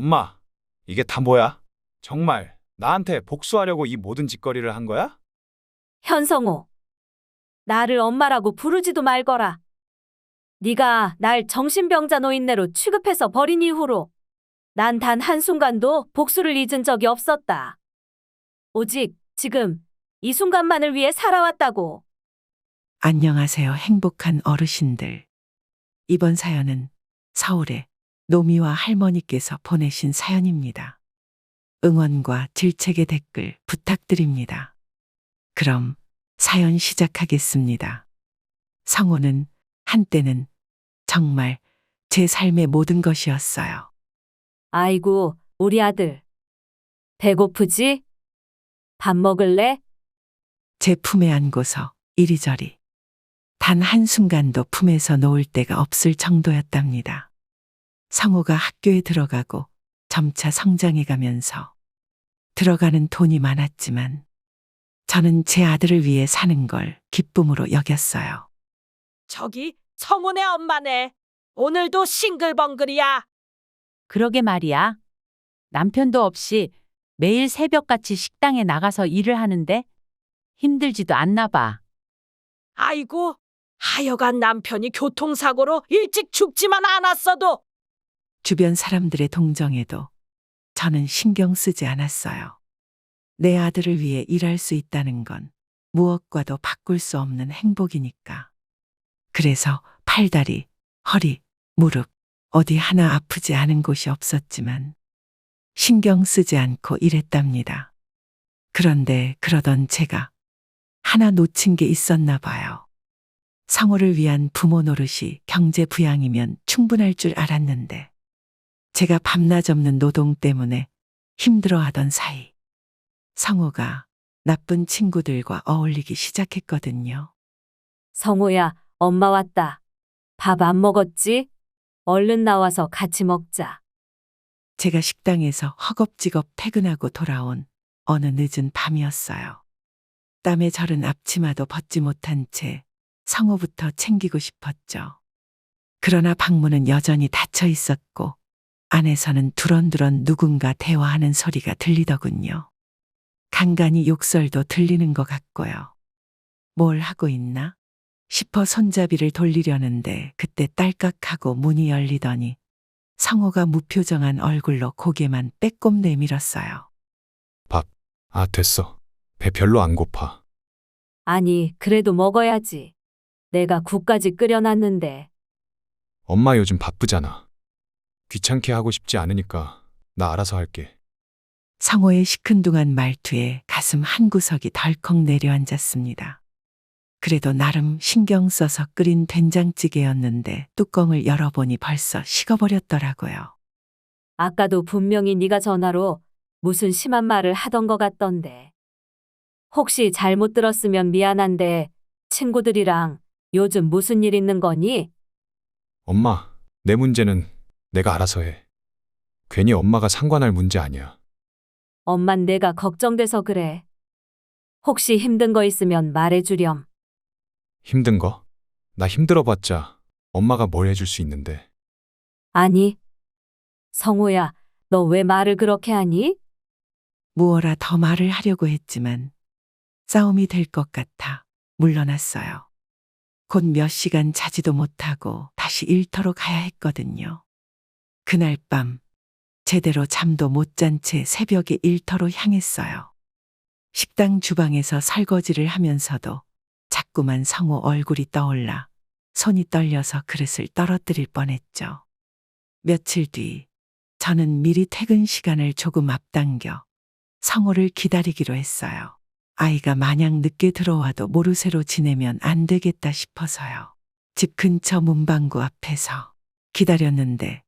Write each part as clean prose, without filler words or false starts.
엄마, 이게 다 뭐야? 정말 나한테 복수하려고 이 모든 짓거리를 한 거야? 현성호, 나를 엄마라고 부르지도 말거라. 네가 날 정신병자 노인네로 취급해서 버린 이후로 난 단 한순간도 복수를 잊은 적이 없었다. 오직 지금 이 순간만을 위해 살아왔다고. 안녕하세요, 행복한 어르신들. 이번 사연은 서울의 노미와 할머니께서 보내신 사연입니다. 응원과 질책의 댓글 부탁드립니다. 그럼 사연 시작하겠습니다. 성호는 한때는 정말 제 삶의 모든 것이었어요. 아이고, 우리 아들. 배고프지? 밥 먹을래? 제 품에 안고서 이리저리 단 한순간도 품에서 놓을 데가 없을 정도였답니다. 성호가 학교에 들어가고 점차 성장해 가면서 들어가는 돈이 많았지만 저는 제 아들을 위해 사는 걸 기쁨으로 여겼어요. 저기 성훈의 엄마네. 오늘도 싱글벙글이야. 그러게 말이야. 남편도 없이 매일 새벽같이 식당에 나가서 일을 하는데 힘들지도 않나 봐. 아이고, 하여간 남편이 교통사고로 일찍 죽지만 않았어도 주변 사람들의 동정에도 저는 신경 쓰지 않았어요. 내 아들을 위해 일할 수 있다는 건 무엇과도 바꿀 수 없는 행복이니까. 그래서 팔다리, 허리, 무릎, 어디 하나 아프지 않은 곳이 없었지만 신경 쓰지 않고 일했답니다. 그런데 그러던 제가 하나 놓친 게 있었나 봐요. 성호를 위한 부모 노릇이 경제 부양이면 충분할 줄 알았는데 제가 밤낮 없는 노동 때문에 힘들어하던 사이 성호가 나쁜 친구들과 어울리기 시작했거든요. 성호야, 엄마 왔다. 밥 안 먹었지? 얼른 나와서 같이 먹자. 제가 식당에서 허겁지겁 퇴근하고 돌아온 어느 늦은 밤이었어요. 땀에 절은 앞치마도 벗지 못한 채 성호부터 챙기고 싶었죠. 그러나 방문은 여전히 닫혀 있었고 안에서는 두런두런 누군가 대화하는 소리가 들리더군요. 간간이 욕설도 들리는 것 같고요. 뭘 하고 있나 싶어 손잡이를 돌리려는데 그때 딸깍하고 문이 열리더니 성호가 무표정한 얼굴로 고개만 빼꼼 내밀었어요. 됐어. 배 별로 안 고파. 아니, 그래도 먹어야지. 내가 국까지 끓여놨는데. 엄마 요즘 바쁘잖아. 귀찮게 하고 싶지 않으니까 나 알아서 할게. 성호의 시큰둥한 말투에 가슴 한구석이 덜컥 내려앉았습니다. 그래도 나름 신경 써서 끓인 된장찌개였는데 뚜껑을 열어보니 벌써 식어버렸더라고요. 아까도 분명히 네가 전화로 무슨 심한 말을 하던 것 같던데. 혹시 잘못 들었으면 미안한데 친구들이랑 요즘 무슨 일 있는 거니? 엄마, 내 문제는 내가 알아서 해. 괜히 엄마가 상관할 문제 아니야. 엄만 내가 걱정돼서 그래. 혹시 힘든 거 있으면 말해주렴. 힘든 거? 나 힘들어봤자 엄마가 뭘 해줄 수 있는데. 아니, 성호야, 너 왜 말을 그렇게 하니? 무어라 더 말을 하려고 했지만 싸움이 될 것 같아 물러났어요. 곧 몇 시간 자지도 못하고 다시 일터로 가야 했거든요. 그날 밤 제대로 잠도 못 잔 채 새벽에 일터로 향했어요. 식당 주방에서 설거지를 하면서도 자꾸만 성호 얼굴이 떠올라 손이 떨려서 그릇을 떨어뜨릴 뻔했죠. 며칠 뒤 저는 미리 퇴근 시간을 조금 앞당겨 성호를 기다리기로 했어요. 아이가 마냥 늦게 들어와도 모르쇠로 지내면 안 되겠다 싶어서요. 집 근처 문방구 앞에서 기다렸는데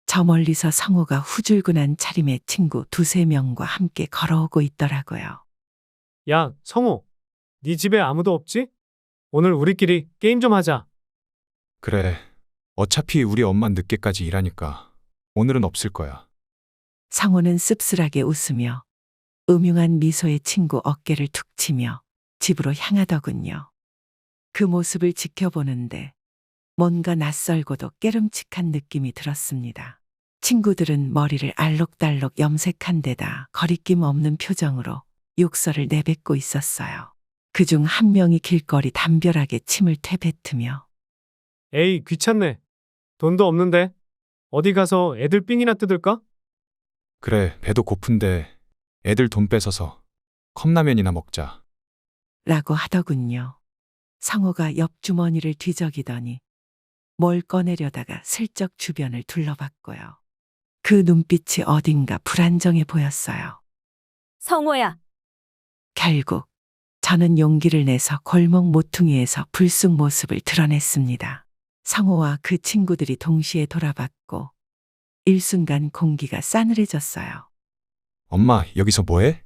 저 멀리서 성호가 후줄근한 차림의 친구 두세 명과 함께 걸어오고 있더라고요. 야, 성호. 네 집에 아무도 없지? 오늘 우리끼리 게임 좀 하자. 그래. 어차피 우리 엄마 늦게까지 일하니까 오늘은 없을 거야. 성호는 씁쓸하게 웃으며 음흉한 미소의 친구 어깨를 툭 치며 집으로 향하더군요. 그 모습을 지켜보는데 뭔가 낯설고도 깨름칙한 느낌이 들었습니다. 친구들은 머리를 알록달록 염색한 데다 거리낌 없는 표정으로 욕설을 내뱉고 있었어요. 그중 한 명이 길거리 담벼락에 침을 퇴뱉으며 에이, 귀찮네. 돈도 없는데. 어디 가서 애들 삥이나 뜯을까? 그래, 배도 고픈데 애들 돈 뺏어서 컵라면이나 먹자. 라고 하더군요. 성호가 옆 주머니를 뒤적이더니 뭘 꺼내려다가 슬쩍 주변을 둘러봤고요. 그 눈빛이 어딘가 불안정해 보였어요. 성호야, 결국 저는 용기를 내서 골목 모퉁이에서 불쑥 모습을 드러냈습니다. 성호와 그 친구들이 동시에 돌아봤고 일순간 공기가 싸늘해졌어요. 엄마, 여기서 뭐해?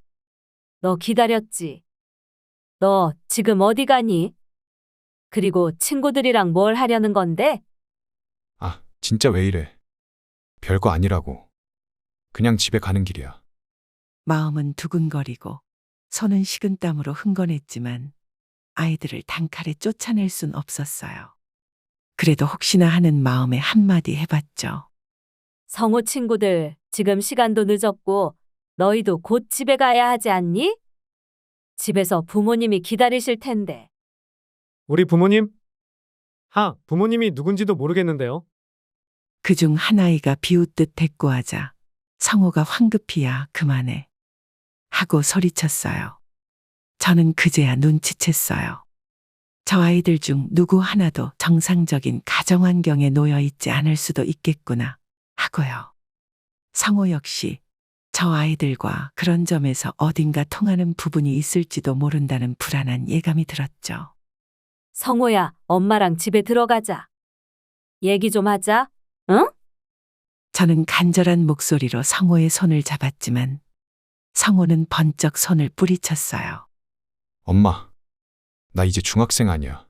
너 기다렸지? 너 지금 어디 가니? 그리고 친구들이랑 뭘 하려는 건데? 아, 진짜 왜 이래? 별거 아니라고. 그냥 집에 가는 길이야. 마음은 두근거리고 손은 식은땀으로 흥건했지만 아이들을 단칼에 쫓아낼 순 없었어요. 그래도 혹시나 하는 마음에 한마디 해봤죠. 성호 친구들, 지금 시간도 늦었고 너희도 곧 집에 가야 하지 않니? 집에서 부모님이 기다리실 텐데. 우리 부모님? 부모님이 누군지도 모르겠는데요. 그중 한 아이가 비웃듯 대꾸하자 성호가 황급히야 그만해 하고 소리쳤어요. 저는 그제야 눈치챘어요. 저 아이들 중 누구 하나도 정상적인 가정 환경에 놓여 있지 않을 수도 있겠구나 하고요. 성호 역시 저 아이들과 그런 점에서 어딘가 통하는 부분이 있을지도 모른다는 불안한 예감이 들었죠. 성호야, 엄마랑 집에 들어가자. 얘기 좀 하자. 응? 저는 간절한 목소리로 성호의 손을 잡았지만 성호는 번쩍 손을 뿌리쳤어요. 엄마, 나 이제 중학생 아니야.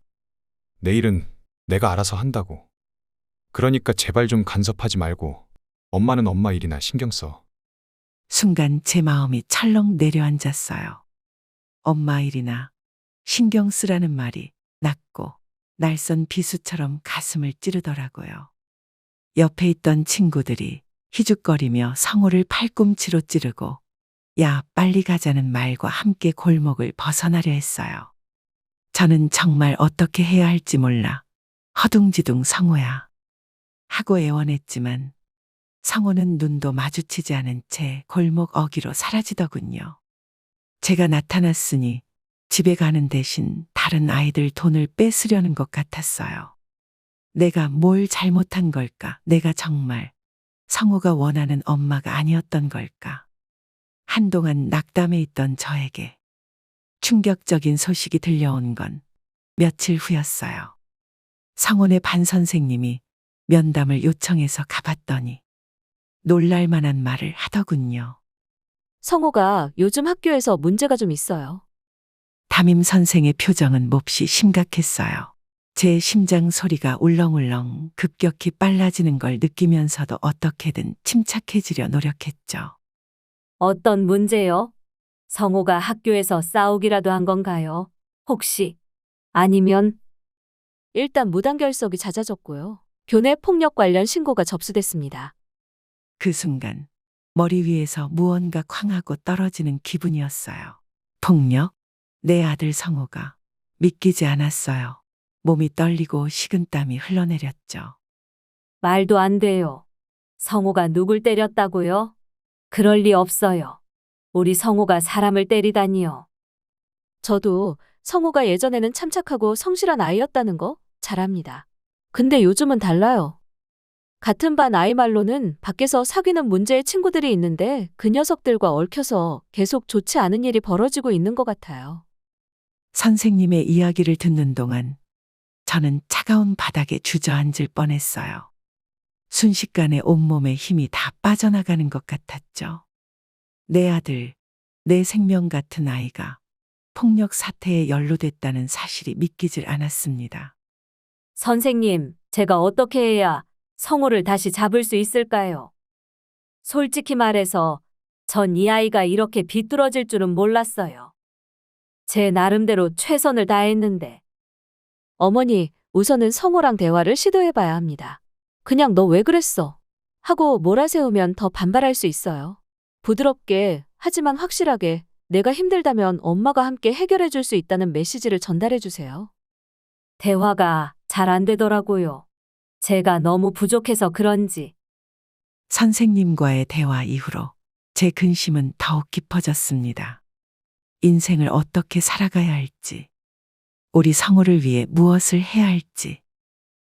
내일은 내가 알아서 한다고. 그러니까 제발 좀 간섭하지 말고 엄마는 엄마 일이나 신경 써. 순간 제 마음이 철렁 내려앉았어요. 엄마 일이나 신경 쓰라는 말이 낮고 날선 비수처럼 가슴을 찌르더라고요. 옆에 있던 친구들이 희죽거리며 성호를 팔꿈치로 찌르고 야, 빨리 가자는 말과 함께 골목을 벗어나려 했어요. 저는 정말 어떻게 해야 할지 몰라 허둥지둥 성호야 하고 애원했지만 성호는 눈도 마주치지 않은 채 골목 어귀로 사라지더군요. 제가 나타났으니 집에 가는 대신 다른 아이들 돈을 뺏으려는 것 같았어요. 내가 뭘 잘못한 걸까? 내가 정말 성호가 원하는 엄마가 아니었던 걸까? 한동안 낙담해 있던 저에게 충격적인 소식이 들려온 건 며칠 후였어요. 성원의 반 선생님이 면담을 요청해서 가봤더니 놀랄만한 말을 하더군요. 성호가 요즘 학교에서 문제가 좀 있어요. 담임 선생의 표정은 몹시 심각했어요. 제 심장 소리가 울렁울렁 급격히 빨라지는 걸 느끼면서도 어떻게든 침착해지려 노력했죠. 어떤 문제요? 성호가 학교에서 싸우기라도 한 건가요? 혹시? 아니면? 일단 무단결석이 잦아졌고요. 교내 폭력 관련 신고가 접수됐습니다. 그 순간 머리 위에서 무언가 쾅하고 떨어지는 기분이었어요. 폭력? 내 아들 성호가 믿기지 않았어요. 몸이 떨리고 식은땀이 흘러내렸죠. 말도 안 돼요. 성호가 누굴 때렸다고요? 그럴 리 없어요. 우리 성호가 사람을 때리다니요. 저도 성호가 예전에는 참착하고 성실한 아이였다는 거 잘 압니다. 근데 요즘은 달라요. 같은 반 아이 말로는 밖에서 사귀는 문제의 친구들이 있는데 그 녀석들과 얽혀서 계속 좋지 않은 일이 벌어지고 있는 것 같아요. 선생님의 이야기를 듣는 동안 저는 차가운 바닥에 주저앉을 뻔했어요. 순식간에 온몸에 힘이 다 빠져나가는 것 같았죠. 내 아들, 내 생명 같은 아이가 폭력 사태에 연루됐다는 사실이 믿기질 않았습니다. 선생님, 제가 어떻게 해야 성호를 다시 잡을 수 있을까요? 솔직히 말해서 전 이 아이가 이렇게 비뚤어질 줄은 몰랐어요. 제 나름대로 최선을 다했는데. 어머니, 우선은 성호랑 대화를 시도해봐야 합니다. 그냥 너 왜 그랬어? 하고 몰아세우면 더 반발할 수 있어요. 부드럽게, 하지만 확실하게 내가 힘들다면 엄마가 함께 해결해 줄 수 있다는 메시지를 전달해 주세요. 대화가 잘 안 되더라고요. 제가 너무 부족해서 그런지. 선생님과의 대화 이후로 제 근심은 더욱 깊어졌습니다. 인생을 어떻게 살아가야 할지, 우리 성우를 위해 무엇을 해야 할지.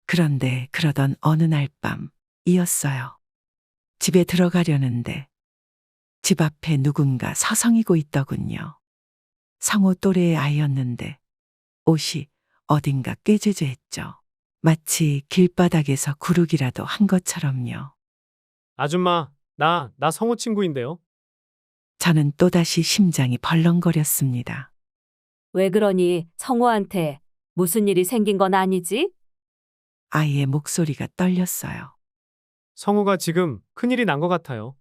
그런데 그러던 어느 날 밤이었어요. 집에 들어가려는데 집 앞에 누군가 서성이고 있더군요. 성우 또래의 아이였는데 옷이 어딘가 꾀죄죄했죠. 마치 길바닥에서 구르기라도 한 것처럼요. 아줌마, 나 성호 친구인데요. 저는 또다시 심장이 벌렁거렸습니다. 왜 그러니 성호한테 무슨 일이 생긴 건 아니지? 아이의 목소리가 떨렸어요. 성호가 지금 큰일이 난 것 같아요.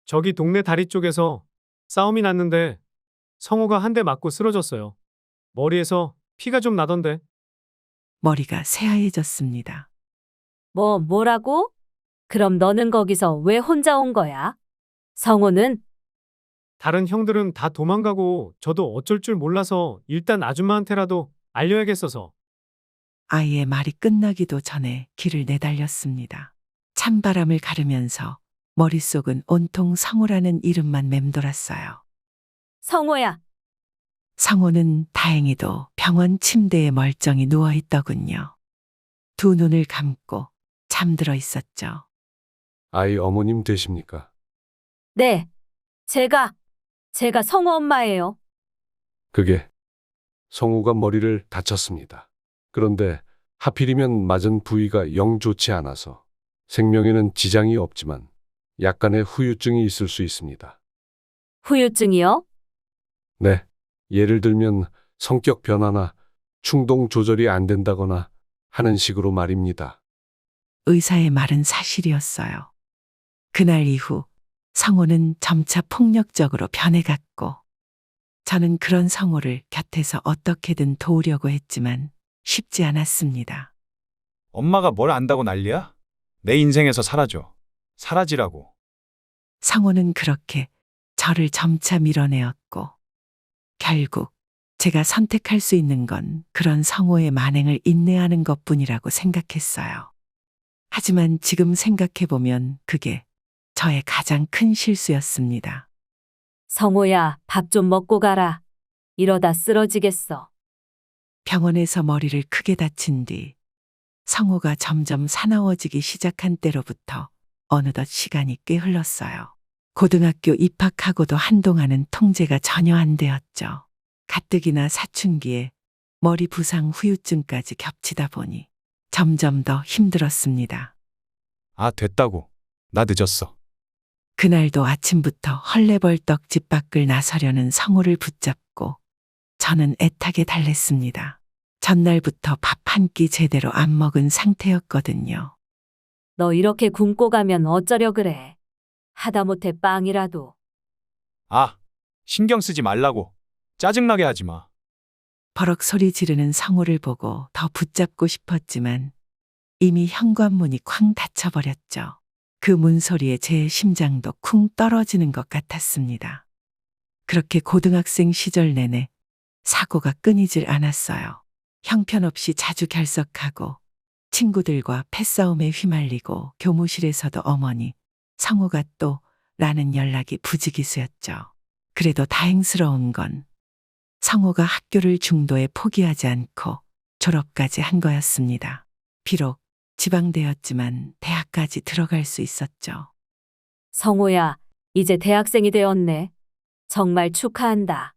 저기 동네 다리 쪽에서 싸움이 났는데 성호가 한 대 맞고 쓰러졌어요. 머리에서 피가 좀 나던데. 머리가 새하얘졌습니다. 뭐라고? 그럼 너는 거기서 왜 혼자 온 거야? 성호는? 다른 형들은 다 도망가고 저도 어쩔 줄 몰라서 일단 아줌마한테라도 알려야겠어서. 아이의 말이 끝나기도 전에 길을 내달렸습니다. 찬바람을 가르면서 머릿속은 온통 성우라는 이름만 맴돌았어요. 성호야, 성우는 다행히도 병원 침대에 멀쩡히 누워 있더군요. 두 눈을 감고 잠들어 있었죠. 아이 어머님 되십니까? 네. 제가 성호 엄마예요. 그게 성우가 머리를 다쳤습니다. 그런데 하필이면 맞은 부위가 영 좋지 않아서 생명에는 지장이 없지만 약간의 후유증이 있을 수 있습니다. 후유증이요? 네. 예를 들면 성격 변화나 충동 조절이 안 된다거나 하는 식으로 말입니다. 의사의 말은 사실이었어요. 그날 이후 성우는 점차 폭력적으로 변해갔고, 저는 그런 성우를 곁에서 어떻게든 도우려고 했지만 쉽지 않았습니다. 엄마가 뭘 안다고 난리야? 내 인생에서 사라져. 사라지라고. 성우는 그렇게 저를 점차 밀어내었고, 결국 제가 선택할 수 있는 건 그런 성우의 만행을 인내하는 것뿐이라고 생각했어요. 하지만 지금 생각해보면 그게 저의 가장 큰 실수였습니다. 성호야, 밥 좀 먹고 가라. 이러다 쓰러지겠어. 병원에서 머리를 크게 다친 뒤 성우가 점점 사나워지기 시작한 때로부터 어느덧 시간이 꽤 흘렀어요. 고등학교 입학하고도 한동안은 통제가 전혀 안 되었죠. 가뜩이나 사춘기에 머리 부상 후유증까지 겹치다 보니 점점 더 힘들었습니다. 아, 됐다고. 나 늦었어. 그날도 아침부터 헐레벌떡 집 밖을 나서려는 성우를 붙잡고 저는 애타게 달랬습니다. 전날부터 밥 한 끼 제대로 안 먹은 상태였거든요. 너 이렇게 굶고 가면 어쩌려 그래. 하다못해 빵이라도. 아, 신경 쓰지 말라고. 짜증나게 하지 마. 버럭 소리 지르는 성우를 보고 더 붙잡고 싶었지만 이미 현관문이 쾅 닫혀버렸죠. 그 문소리에 제 심장도 쿵 떨어지는 것 같았습니다. 그렇게 고등학생 시절 내내 사고가 끊이질 않았어요. 형편없이 자주 결석하고 친구들과 패싸움에 휘말리고 교무실에서도 어머니, 성우가 또 라는 연락이 부지기수였죠. 그래도 다행스러운 건 성우가 학교를 중도에 포기하지 않고 졸업까지 한 거였습니다. 비록 지방대였지만 대학까지 들어갈 수 있었죠. 성호야, 이제 대학생이 되었네. 정말 축하한다.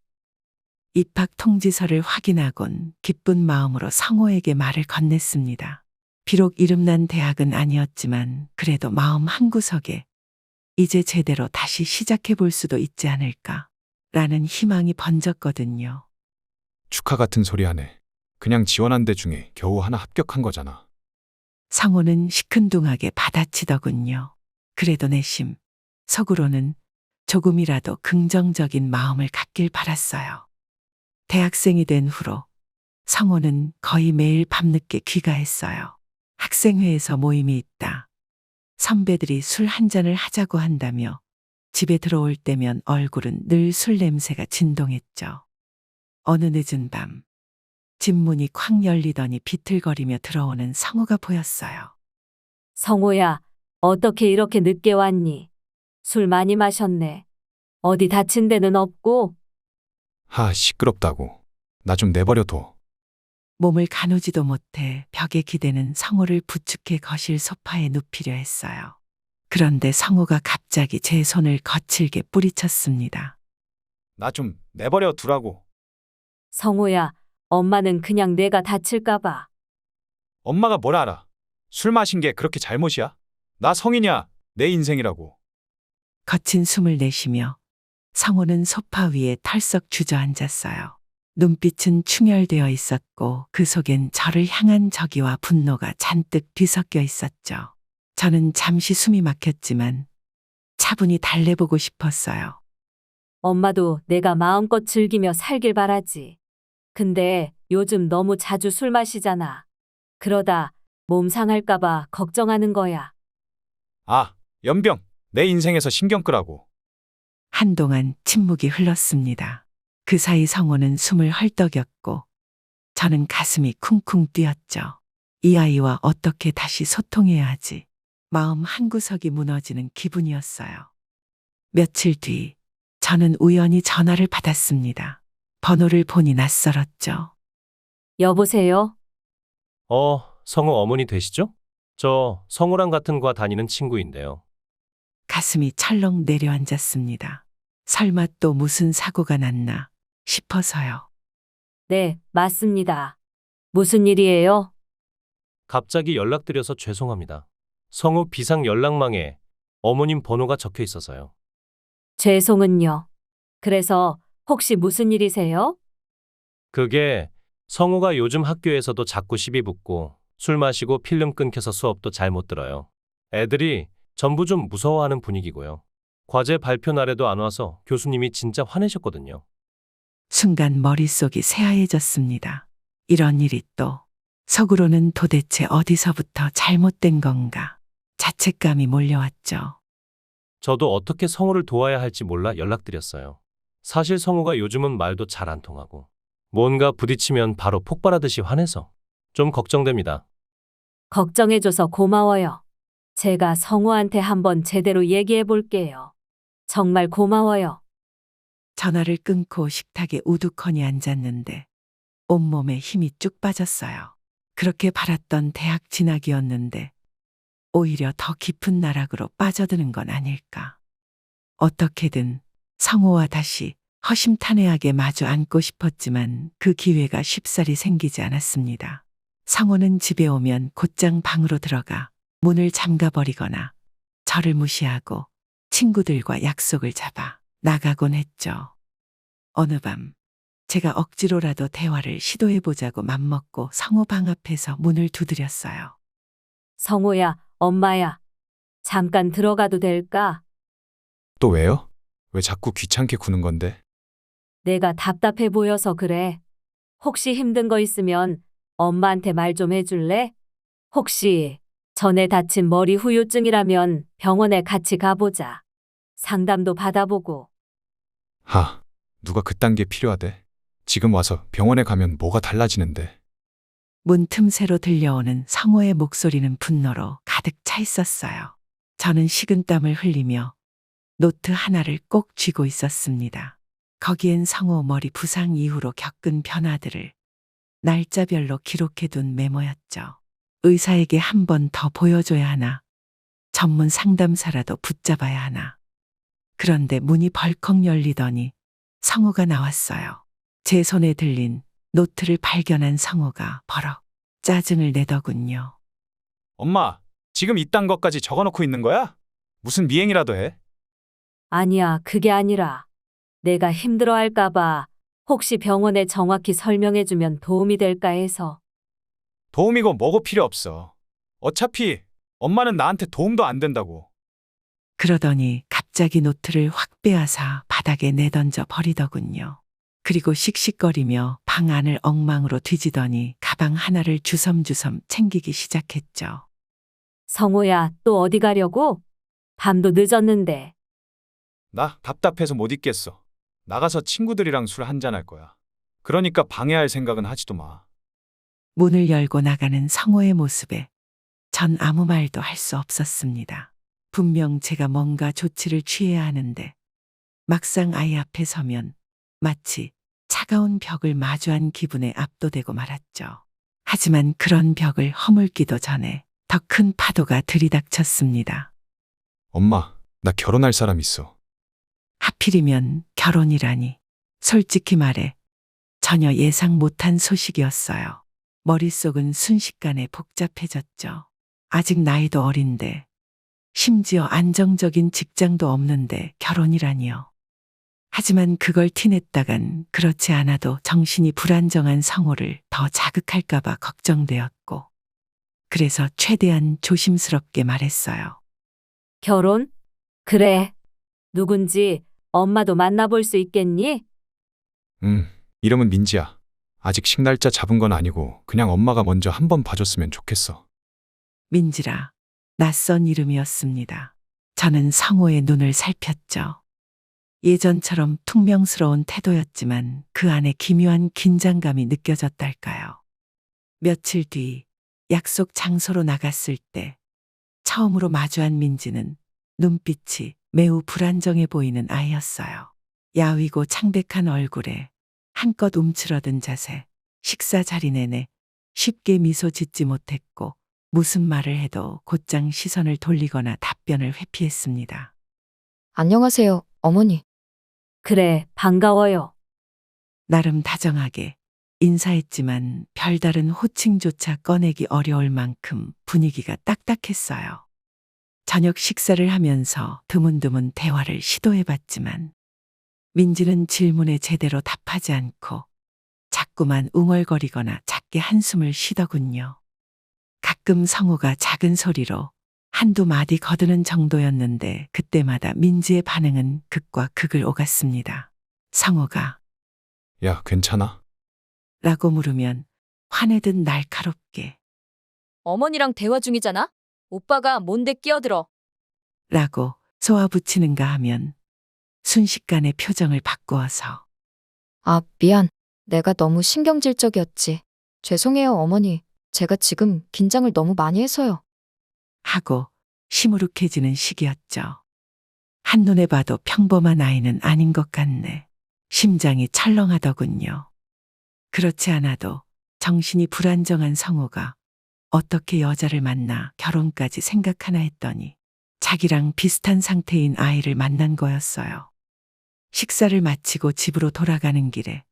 입학 통지서를 확인하곤 기쁜 마음으로 성호에게 말을 건넸습니다. 비록 이름난 대학은 아니었지만 그래도 마음 한구석에 이제 제대로 다시 시작해 볼 수도 있지 않을까 라는 희망이 번졌거든요. 축하 같은 소리 하네. 그냥 지원한 데 중에 겨우 하나 합격한 거잖아. 성호는 시큰둥하게 받아치더군요. 그래도 내심 속으로는 조금이라도 긍정적인 마음을 갖길 바랐어요. 대학생이 된 후로 성호는 거의 매일 밤늦게 귀가했어요. 학생회에서 모임이 있다. 선배들이 술 한 잔을 하자고 한다며 집에 들어올 때면 얼굴은 늘 술 냄새가 진동했죠. 어느 늦은 밤, 집 문이 콱 열리더니 비틀거리며 들어오는 성우가 보였어요. 성호야, 어떻게 이렇게 늦게 왔니? 술 많이 마셨네. 어디 다친 데는 없고? 하, 시끄럽다고. 나 좀 내버려둬. 몸을 가누지도 못해 벽에 기대는 성우를 부축해 거실 소파에 눕히려 했어요. 그런데 성우가 갑자기 제 손을 거칠게 뿌리쳤습니다. 나 좀 내버려 두라고. 성호야, 엄마는 그냥 내가 다칠까봐. 엄마가 뭘 알아? 술 마신 게 그렇게 잘못이야? 나 성인이야. 내 인생이라고. 거친 숨을 내쉬며 성우는 소파 위에 털썩 주저앉았어요. 눈빛은 충혈되어 있었고 그 속엔 저를 향한 적의와 분노가 잔뜩 뒤섞여 있었죠. 저는 잠시 숨이 막혔지만 차분히 달래보고 싶었어요. 엄마도 내가 마음껏 즐기며 살길 바라지. 근데 요즘 너무 자주 술 마시잖아. 그러다 몸 상할까봐 걱정하는 거야. 아, 연병. 내 인생에서 신경 끄라고. 한동안 침묵이 흘렀습니다. 그 사이 성호는 숨을 헐떡였고 저는 가슴이 쿵쿵 뛰었죠. 이 아이와 어떻게 다시 소통해야 하지? 마음 한구석이 무너지는 기분이었어요. 며칠 뒤 저는 우연히 전화를 받았습니다. 번호를 보니 낯설었죠. 여보세요? 성우 어머니 되시죠? 저 성우랑 같은 과 다니는 친구인데요. 가슴이 철렁 내려앉았습니다. 설마 또 무슨 사고가 났나 싶어서요. 네, 맞습니다. 무슨 일이에요? 갑자기 연락드려서 죄송합니다. 성우 비상 연락망에 어머님 번호가 적혀 있어서요. 죄송은요. 그래서 혹시 무슨 일이세요? 그게 성우가 요즘 학교에서도 자꾸 시비 붙고 술 마시고 필름 끊겨서 수업도 잘 못 들어요. 애들이 전부 좀 무서워하는 분위기고요. 과제 발표 날에도 안 와서 교수님이 진짜 화내셨거든요. 순간 머릿속이 새하얘졌습니다. 이런 일이 또 속으로는 도대체 어디서부터 잘못된 건가 자책감이 몰려왔죠. 저도 어떻게 성우를 도와야 할지 몰라 연락드렸어요. 사실 성우가 요즘은 말도 잘 안 통하고 뭔가 부딪히면 바로 폭발하듯이 화내서 좀 걱정됩니다. 걱정해줘서 고마워요. 제가 성우한테 한번 제대로 얘기해 볼게요. 정말 고마워요. 전화를 끊고 식탁에 우두커니 앉았는데 온몸에 힘이 쭉 빠졌어요. 그렇게 바랐던 대학 진학이었는데 오히려 더 깊은 나락으로 빠져드는 건 아닐까. 어떻게든 성호와 다시 허심탄회하게 마주 앉고 싶었지만 그 기회가 쉽사리 생기지 않았습니다. 성호는 집에 오면 곧장 방으로 들어가 문을 잠가버리거나 저를 무시하고 친구들과 약속을 잡아 나가곤 했죠. 어느 밤 제가 억지로라도 대화를 시도해보자고 맘먹고 성호 방 앞에서 문을 두드렸어요. 성호야, 엄마야. 잠깐 들어가도 될까? 또 왜요? 왜 자꾸 귀찮게 구는 건데? 내가 답답해 보여서 그래. 혹시 힘든 거 있으면 엄마한테 말 좀 해줄래? 혹시 전에 다친 머리 후유증이라면 병원에 같이 가보자. 상담도 받아보고. 하, 누가 그딴 게 필요하대? 지금 와서 병원에 가면 뭐가 달라지는데? 문 틈새로 들려오는 성호의 목소리는 분노로 가득 차 있었어요. 저는 식은땀을 흘리며 노트 하나를 꼭 쥐고 있었습니다. 거기엔 성호 머리 부상 이후로 겪은 변화들을 날짜별로 기록해둔 메모였죠. 의사에게 한 번 더 보여줘야 하나, 전문 상담사라도 붙잡아야 하나. 그런데 문이 벌컥 열리더니 성호가 나왔어요. 제 손에 들린 노트를 발견한 성호가 버럭 짜증을 내더군요. 엄마, 지금 이딴 것까지 적어놓고 있는 거야? 무슨 미행이라도 해? 아니야, 그게 아니라 내가 힘들어할까봐 혹시 병원에 정확히 설명해주면 도움이 될까 해서. 도움이고 뭐고 필요 없어. 어차피 엄마는 나한테 도움도 안 된다고. 그러더니 갑자기 노트를 확 빼앗아 바닥에 내던져 버리더군요. 그리고 씩씩거리며 방 안을 엉망으로 뒤지더니 가방 하나를 주섬주섬 챙기기 시작했죠. 성호야, 또 어디 가려고? 밤도 늦었는데. 나 답답해서 못 있겠어. 나가서 친구들이랑 술 한잔 할 거야. 그러니까 방해할 생각은 하지도 마. 문을 열고 나가는 성호의 모습에 전 아무 말도 할 수 없었습니다. 분명 제가 뭔가 조치를 취해야 하는데 막상 아이 앞에 서면 마치 차가운 벽을 마주한 기분에 압도되고 말았죠. 하지만 그런 벽을 허물기도 전에 더 큰 파도가 들이닥쳤습니다. 엄마, 나 결혼할 사람 있어. 하필이면 결혼이라니. 솔직히 말해 전혀 예상 못한 소식이었어요. 머릿속은 순식간에 복잡해졌죠. 아직 나이도 어린데, 심지어 안정적인 직장도 없는데 결혼이라니요. 하지만 그걸 티냈다간 그렇지 않아도 정신이 불안정한 성호를 더 자극할까봐 걱정되었고, 그래서 최대한 조심스럽게 말했어요. 결혼? 그래. 누군지 엄마도 만나볼 수 있겠니? 이름은 민지야. 아직 식날짜 잡은 건 아니고 그냥 엄마가 먼저 한번 봐줬으면 좋겠어. 민지라, 낯선 이름이었습니다. 저는 성호의 눈을 살폈죠. 예전처럼 퉁명스러운 태도였지만 그 안에 기묘한 긴장감이 느껴졌달까요. 며칠 뒤 약속 장소로 나갔을 때 처음으로 마주한 민지는 눈빛이 매우 불안정해 보이는 아이였어요. 야위고 창백한 얼굴에 한껏 움츠러든 자세, 식사 자리 내내 쉽게 미소 짓지 못했고 무슨 말을 해도 곧장 시선을 돌리거나 답변을 회피했습니다. 안녕하세요, 어머니. 그래, 반가워요. 나름 다정하게 인사했지만 별다른 호칭조차 꺼내기 어려울 만큼 분위기가 딱딱했어요. 저녁 식사를 하면서 드문드문 대화를 시도해봤지만 민지는 질문에 제대로 답하지 않고 자꾸만 웅얼거리거나 작게 한숨을 쉬더군요. 가끔 성우가 작은 소리로 한두 마디 거드는 정도였는데 그때마다 민지의 반응은 극과 극을 오갔습니다. 성우가 야, 괜찮아? 라고 물으면 화내듯 날카롭게 어머니랑 대화 중이잖아? 오빠가 뭔데 끼어들어? 라고 쏘아붙이는가 하면 순식간에 표정을 바꾸어서 아, 미안. 내가 너무 신경질적이었지. 죄송해요, 어머니. 제가 지금 긴장을 너무 많이 해서요. 하고 시무룩해지는 시기였죠. 한눈에 봐도 평범한 아이는 아닌 것 같네. 심장이 철렁하더군요. 그렇지 않아도 정신이 불안정한 성우가 어떻게 여자를 만나 결혼까지 생각하나 했더니 자기랑 비슷한 상태인 아이를 만난 거였어요. 식사를 마치고 집으로 돌아가는 길에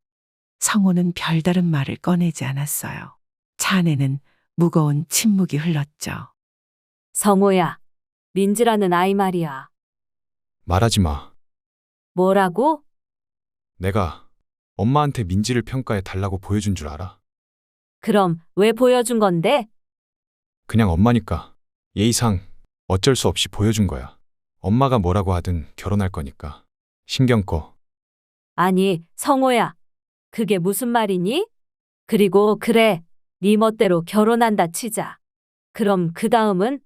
성우는 별다른 말을 꺼내지 않았어요. 차 안에는 무거운 침묵이 흘렀죠. 성호야, 민지라는 아이 말이야. 말하지 마. 뭐라고? 내가 엄마한테 민지를 평가해 달라고 보여준 줄 알아? 그럼 왜 보여준 건데? 그냥 엄마니까. 예의상 어쩔 수 없이 보여준 거야. 엄마가 뭐라고 하든 결혼할 거니까. 신경 꺼. 아니, 성호야. 그게 무슨 말이니? 그리고 그래, 네 멋대로 결혼한다 치자. 그럼 그 다음은?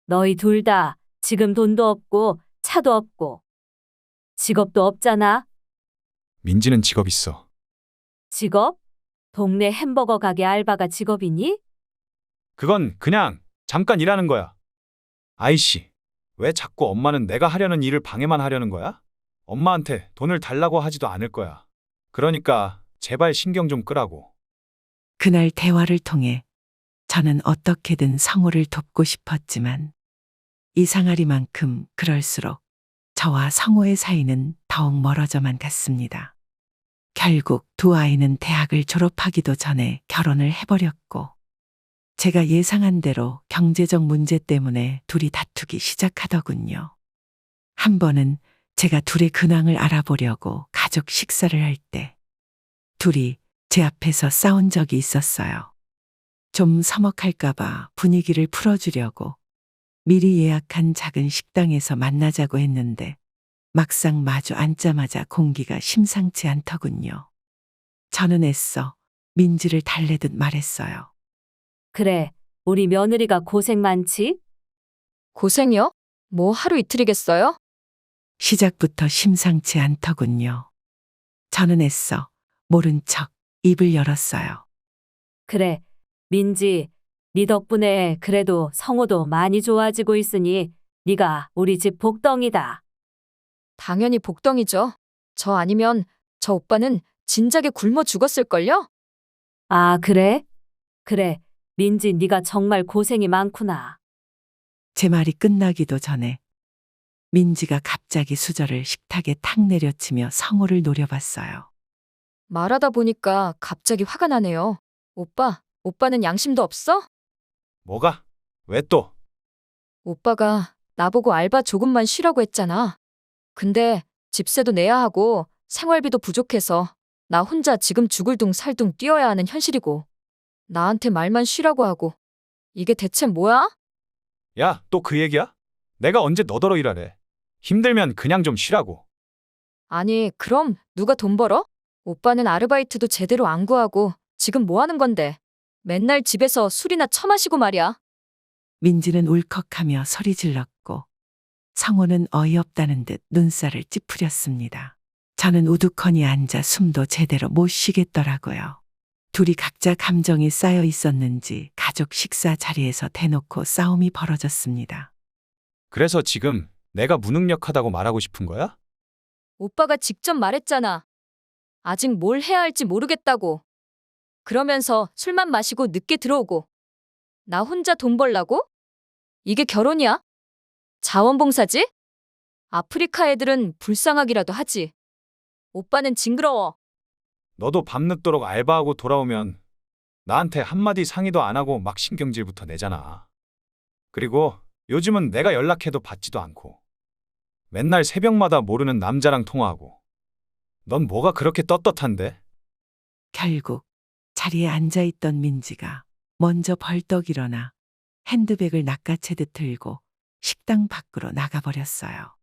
너희 둘 다 지금 돈도 없고 차도 없고 직업도 없잖아. 민지는 직업 있어. 직업? 동네 햄버거 가게 알바가 직업이니? 그건 그냥 잠깐 일하는 거야. 아이씨, 왜 자꾸 엄마는 내가 하려는 일을 방해만 하려는 거야? 엄마한테 돈을 달라고 하지도 않을 거야. 그러니까 제발 신경 좀 끄라고. 그날 대화를 통해 저는 어떻게든 성우를 돕고 싶었지만 이상하리만큼 그럴수록 저와 성우의 사이는 더욱 멀어져만 갔습니다. 결국 두 아이는 대학을 졸업하기도 전에 결혼을 해버렸고 제가 예상한 대로 경제적 문제 때문에 둘이 다투기 시작하더군요. 한 번은 제가 둘의 근황을 알아보려고 가족 식사를 할 때 둘이 제 앞에서 싸운 적이 있었어요. 좀 서먹할까봐 분위기를 풀어주려고 미리 예약한 작은 식당에서 만나자고 했는데 막상 마주 앉자마자 공기가 심상치 않더군요. 저는 애써 민지를 달래듯 말했어요. 그래, 우리 며느리가 고생 많지? 고생이요? 뭐 하루 이틀이겠어요? 시작부터 심상치 않더군요. 저는 애써 모른 척 입을 열었어요. 그래, 민지, 네 덕분에 그래도 성우도 많이 좋아지고 있으니 네가 우리 집 복덩이다. 당연히 복덩이죠. 저 아니면 저 오빠는 진작에 굶어 죽었을걸요? 아, 그래? 그래, 민지 네가 정말 고생이 많구나. 제 말이 끝나기도 전에 민지가 갑자기 수저를 식탁에 탁 내려치며 성호를 노려봤어요. 말하다 보니까 갑자기 화가 나네요. 오빠는 양심도 없어? 뭐가? 왜 또? 오빠가 나보고 알바 조금만 쉬라고 했잖아. 근데 집세도 내야 하고 생활비도 부족해서 나 혼자 지금 죽을 둥 살 둥 뛰어야 하는 현실이고 나한테 말만 쉬라고 하고 이게 대체 뭐야? 야, 또 그 얘기야? 내가 언제 너더러 일하래. 힘들면 그냥 좀 쉬라고. 아니 그럼 누가 돈 벌어? 오빠는 아르바이트도 제대로 안 구하고 지금 뭐 하는 건데? 맨날 집에서 술이나 처마시고 말이야. 민지는 울컥하며 소리 질렀고 성호는 어이없다는 듯 눈살을 찌푸렸습니다. 저는 우두커니 앉아 숨도 제대로 못 쉬겠더라고요. 둘이 각자 감정이 쌓여 있었는지 가족 식사 자리에서 대놓고 싸움이 벌어졌습니다. 그래서 지금 내가 무능력하다고 말하고 싶은 거야? 오빠가 직접 말했잖아. 아직 뭘 해야 할지 모르겠다고. 그러면서 술만 마시고 늦게 들어오고. 나 혼자 돈 벌라고? 이게 결혼이야? 자원봉사지? 아프리카 애들은 불쌍하기라도 하지. 오빠는 징그러워. 너도 밤늦도록 알바하고 돌아오면 나한테 한마디 상의도 안 하고 막 신경질부터 내잖아. 그리고 요즘은 내가 연락해도 받지도 않고 맨날 새벽마다 모르는 남자랑 통화하고. 넌 뭐가 그렇게 떳떳한데? 결국 자리에 앉아있던 민지가 먼저 벌떡 일어나 핸드백을 낚아채듯 들고 식당 밖으로 나가버렸어요.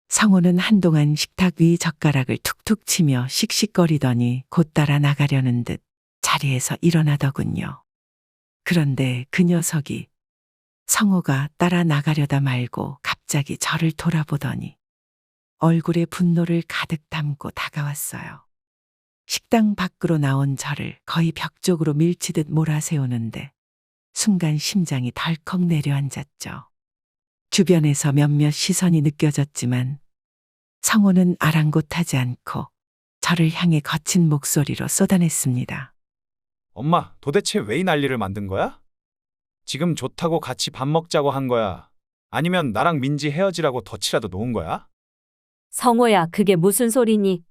성호는 한동안 식탁 위 젓가락을 툭툭 치며 씩씩거리더니 곧 따라 나가려는 듯 자리에서 일어나더군요. 그런데 그 녀석이 성호가 따라 나가려다 말고 갑자기 저를 돌아보더니 얼굴에 분노를 가득 담고 다가왔어요. 식당 밖으로 나온 저를 거의 벽 쪽으로 밀치듯 몰아세우는데 순간 심장이 덜컥 내려앉았죠. 주변에서 몇몇 시선이 느껴졌지만 성호는 아랑곳하지 않고 저를 향해 거친 목소리로 쏟아냈습니다. 엄마, 도대체 왜 이 난리를 만든 거야? 지금 좋다고 같이 밥 먹자고 한 거야? 아니면 나랑 민지 헤어지라고 덫이라도 놓은 거야? 성호야, 그게 무슨 소리니?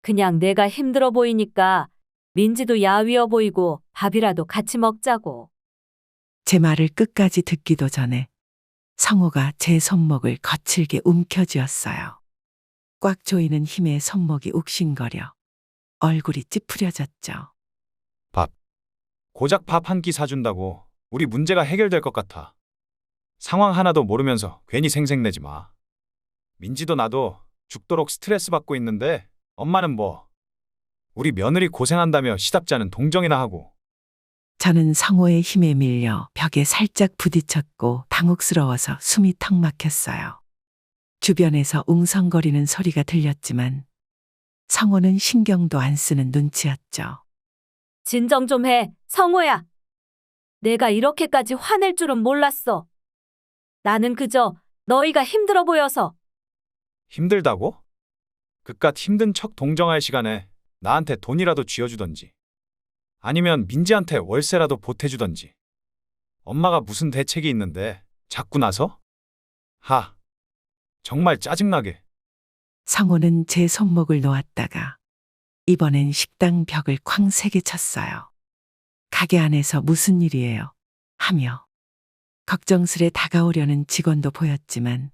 그냥 내가 힘들어 보이니까 민지도 야위어 보이고 밥이라도 같이 먹자고. 제 말을 끝까지 듣기도 전에 성호가 제 손목을 거칠게 움켜쥐었어요. 꽉 조이는 힘에 손목이 욱신거려 얼굴이 찌푸려졌죠. 고작 밥 한 끼 사준다고 우리 문제가 해결될 것 같아. 상황 하나도 모르면서 괜히 생색내지 마. 민지도 나도 죽도록 스트레스 받고 있는데 엄마는 뭐 우리 며느리 고생한다며 시답잖은 동정이나 하고. 저는 성호의 힘에 밀려 벽에 살짝 부딪혔고 당혹스러워서 숨이 턱 막혔어요. 주변에서 웅성거리는 소리가 들렸지만 성호는 신경도 안 쓰는 눈치였죠. 진정 좀 해, 성호야. 내가 이렇게까지 화낼 줄은 몰랐어. 나는 그저 너희가 힘들어 보여서. 힘들다고? 그깟 힘든 척 동정할 시간에 나한테 돈이라도 쥐어주던지 아니면 민지한테 월세라도 보태주던지. 엄마가 무슨 대책이 있는데 자꾸 나서? 정말 짜증나게. 성호는 제 손목을 놓았다가 이번엔 식당 벽을 쾅 세게 쳤어요. 가게 안에서 무슨 일이에요? 하며 걱정스레 다가오려는 직원도 보였지만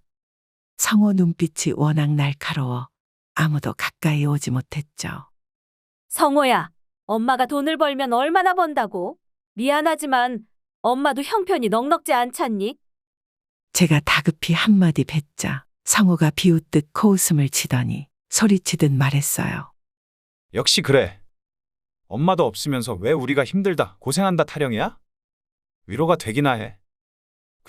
성호 눈빛이 워낙 날카로워 아무도 가까이 오지 못했죠. 성호야, 엄마가 돈을 벌면 얼마나 번다고? 미안하지만 엄마도 형편이 넉넉지 않잖니? 제가 다급히 한마디 뱉자 성호가 비웃듯 코웃음을 치더니 소리치듯 말했어요. 역시 그래. 엄마도 없으면서 왜 우리가 힘들다, 고생한다 타령이야? 위로가 되기나 해.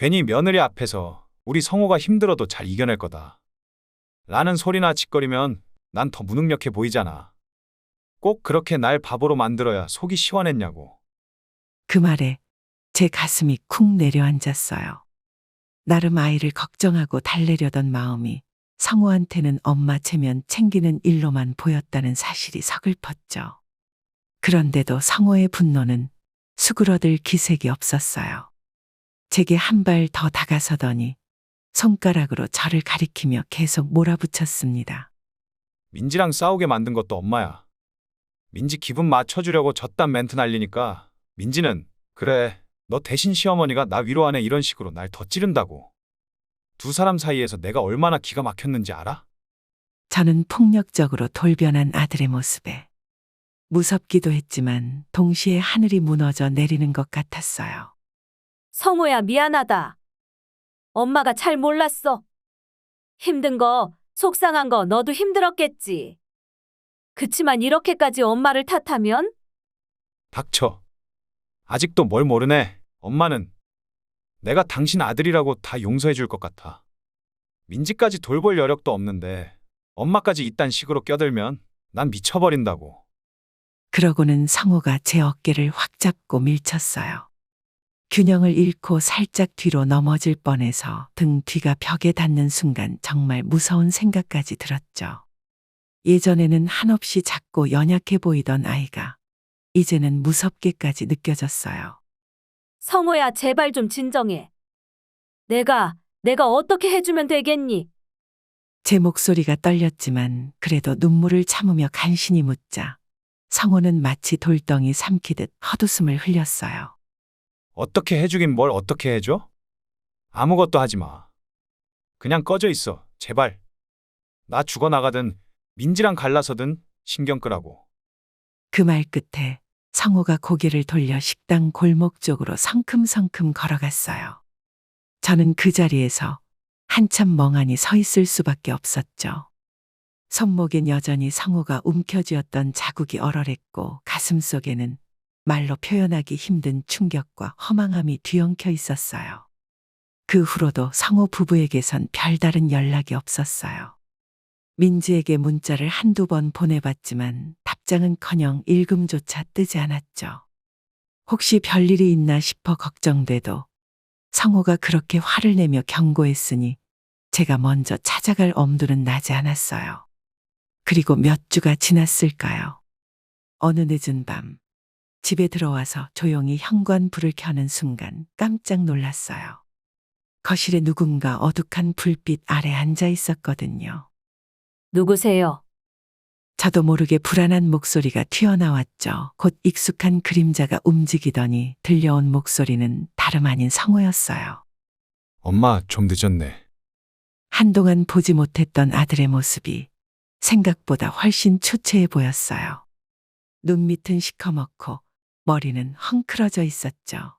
괜히 며느리 앞에서 우리 성호가 힘들어도 잘 이겨낼 거다. 라는 소리나 짓거리면 난 더 무능력해 보이잖아. 꼭 그렇게 날 바보로 만들어야 속이 시원했냐고. 그 말에 제 가슴이 쿵 내려앉았어요. 나름 아이를 걱정하고 달래려던 마음이 성호한테는 엄마 체면 챙기는 일로만 보였다는 사실이 서글펐죠. 그런데도 성호의 분노는 수그러들 기색이 없었어요. 제게 한 발 더 다가서더니 손가락으로 저를 가리키며 계속 몰아붙였습니다. 민지랑 싸우게 만든 것도 엄마야. 민지 기분 맞춰주려고 저딴 멘트 날리니까 민지는 그래, 너 대신 시어머니가 나 위로하네 이런 식으로 날 더 찌른다고. 두 사람 사이에서 내가 얼마나 기가 막혔는지 알아? 저는 폭력적으로 돌변한 아들의 모습에 무섭기도 했지만 동시에 하늘이 무너져 내리는 것 같았어요. 성호야, 미안하다. 엄마가 잘 몰랐어. 힘든 거, 속상한 거 너도 힘들었겠지. 그치만 이렇게까지 엄마를 탓하면? 닥쳐. 아직도 뭘 모르네. 엄마는 내가 당신 아들이라고 다 용서해 줄 것 같아. 민지까지 돌볼 여력도 없는데 엄마까지 이딴 식으로 껴들면 난 미쳐버린다고. 그러고는 성호가 제 어깨를 확 잡고 밀쳤어요. 균형을 잃고 살짝 뒤로 넘어질 뻔해서 등 뒤가 벽에 닿는 순간 정말 무서운 생각까지 들었죠. 예전에는 한없이 작고 연약해 보이던 아이가 이제는 무섭게까지 느껴졌어요. 성호야, 제발 좀 진정해. 내가 어떻게 해주면 되겠니? 제 목소리가 떨렸지만 그래도 눈물을 참으며 간신히 묻자 성호는 마치 돌덩이 삼키듯 헛웃음을 흘렸어요. 어떻게 해주긴 뭘 어떻게 해줘? 아무것도 하지 마. 그냥 꺼져 있어. 제발. 나 죽어나가든 민지랑 갈라서든 신경 끄라고. 그 말 끝에 성호가 고개를 돌려 식당 골목 쪽으로 성큼성큼 걸어갔어요. 저는 그 자리에서 한참 멍하니 서 있을 수밖에 없었죠. 손목엔 여전히 성호가 움켜쥐었던 자국이 얼얼했고 가슴속에는 말로 표현하기 힘든 충격과 허망함이 뒤엉켜 있었어요. 그 후로도 성호 부부에게선 별다른 연락이 없었어요. 민지에게 문자를 한두 번 보내봤지만 답장은커녕 읽음조차 뜨지 않았죠. 혹시 별일이 있나 싶어 걱정돼도 성호가 그렇게 화를 내며 경고했으니 제가 먼저 찾아갈 엄두는 나지 않았어요. 그리고 몇 주가 지났을까요? 어느 늦은 밤 집에 들어와서 조용히 현관불을 켜는 순간 깜짝 놀랐어요. 거실에 누군가 어둑한 불빛 아래 앉아 있었거든요. 누구세요? 저도 모르게 불안한 목소리가 튀어나왔죠. 곧 익숙한 그림자가 움직이더니 들려온 목소리는 다름 아닌 성호였어요. 엄마, 좀 늦었네. 한동안 보지 못했던 아들의 모습이 생각보다 훨씬 초췌해 보였어요. 눈 밑은 시커멓고 머리는 헝클어져 있었죠.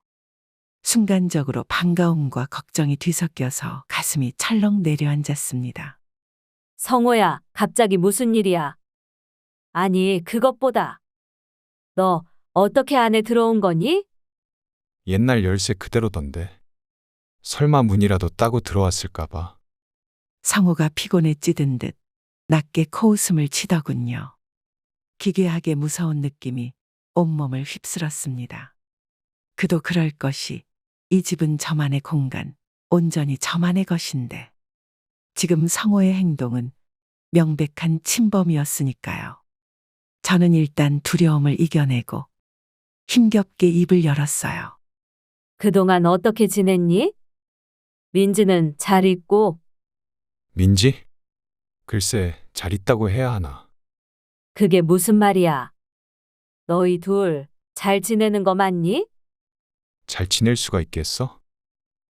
순간적으로 반가움과 걱정이 뒤섞여서 가슴이 철렁 내려앉았습니다. 성호야, 갑자기 무슨 일이야? 아니, 그것보다 너 어떻게 안에 들어온 거니? 옛날 열쇠 그대로던데. 설마 문이라도 따고 들어왔을까봐. 성호가 피곤에 찌든 듯 낮게 코웃음을 치더군요. 기괴하게 무서운 느낌이 온몸을 휩쓸었습니다. 그도 그럴 것이 이 집은 저만의 공간, 온전히 저만의 것인데 지금 성호의 행동은 명백한 침범이었으니까요. 저는 일단 두려움을 이겨내고 힘겹게 입을 열었어요. 그동안 어떻게 지냈니? 민지는 잘 있고? 민지? 글쎄, 잘 있다고 해야 하나. 그게 무슨 말이야? 너희 둘 잘 지내는 거 맞니? 잘 지낼 수가 있겠어?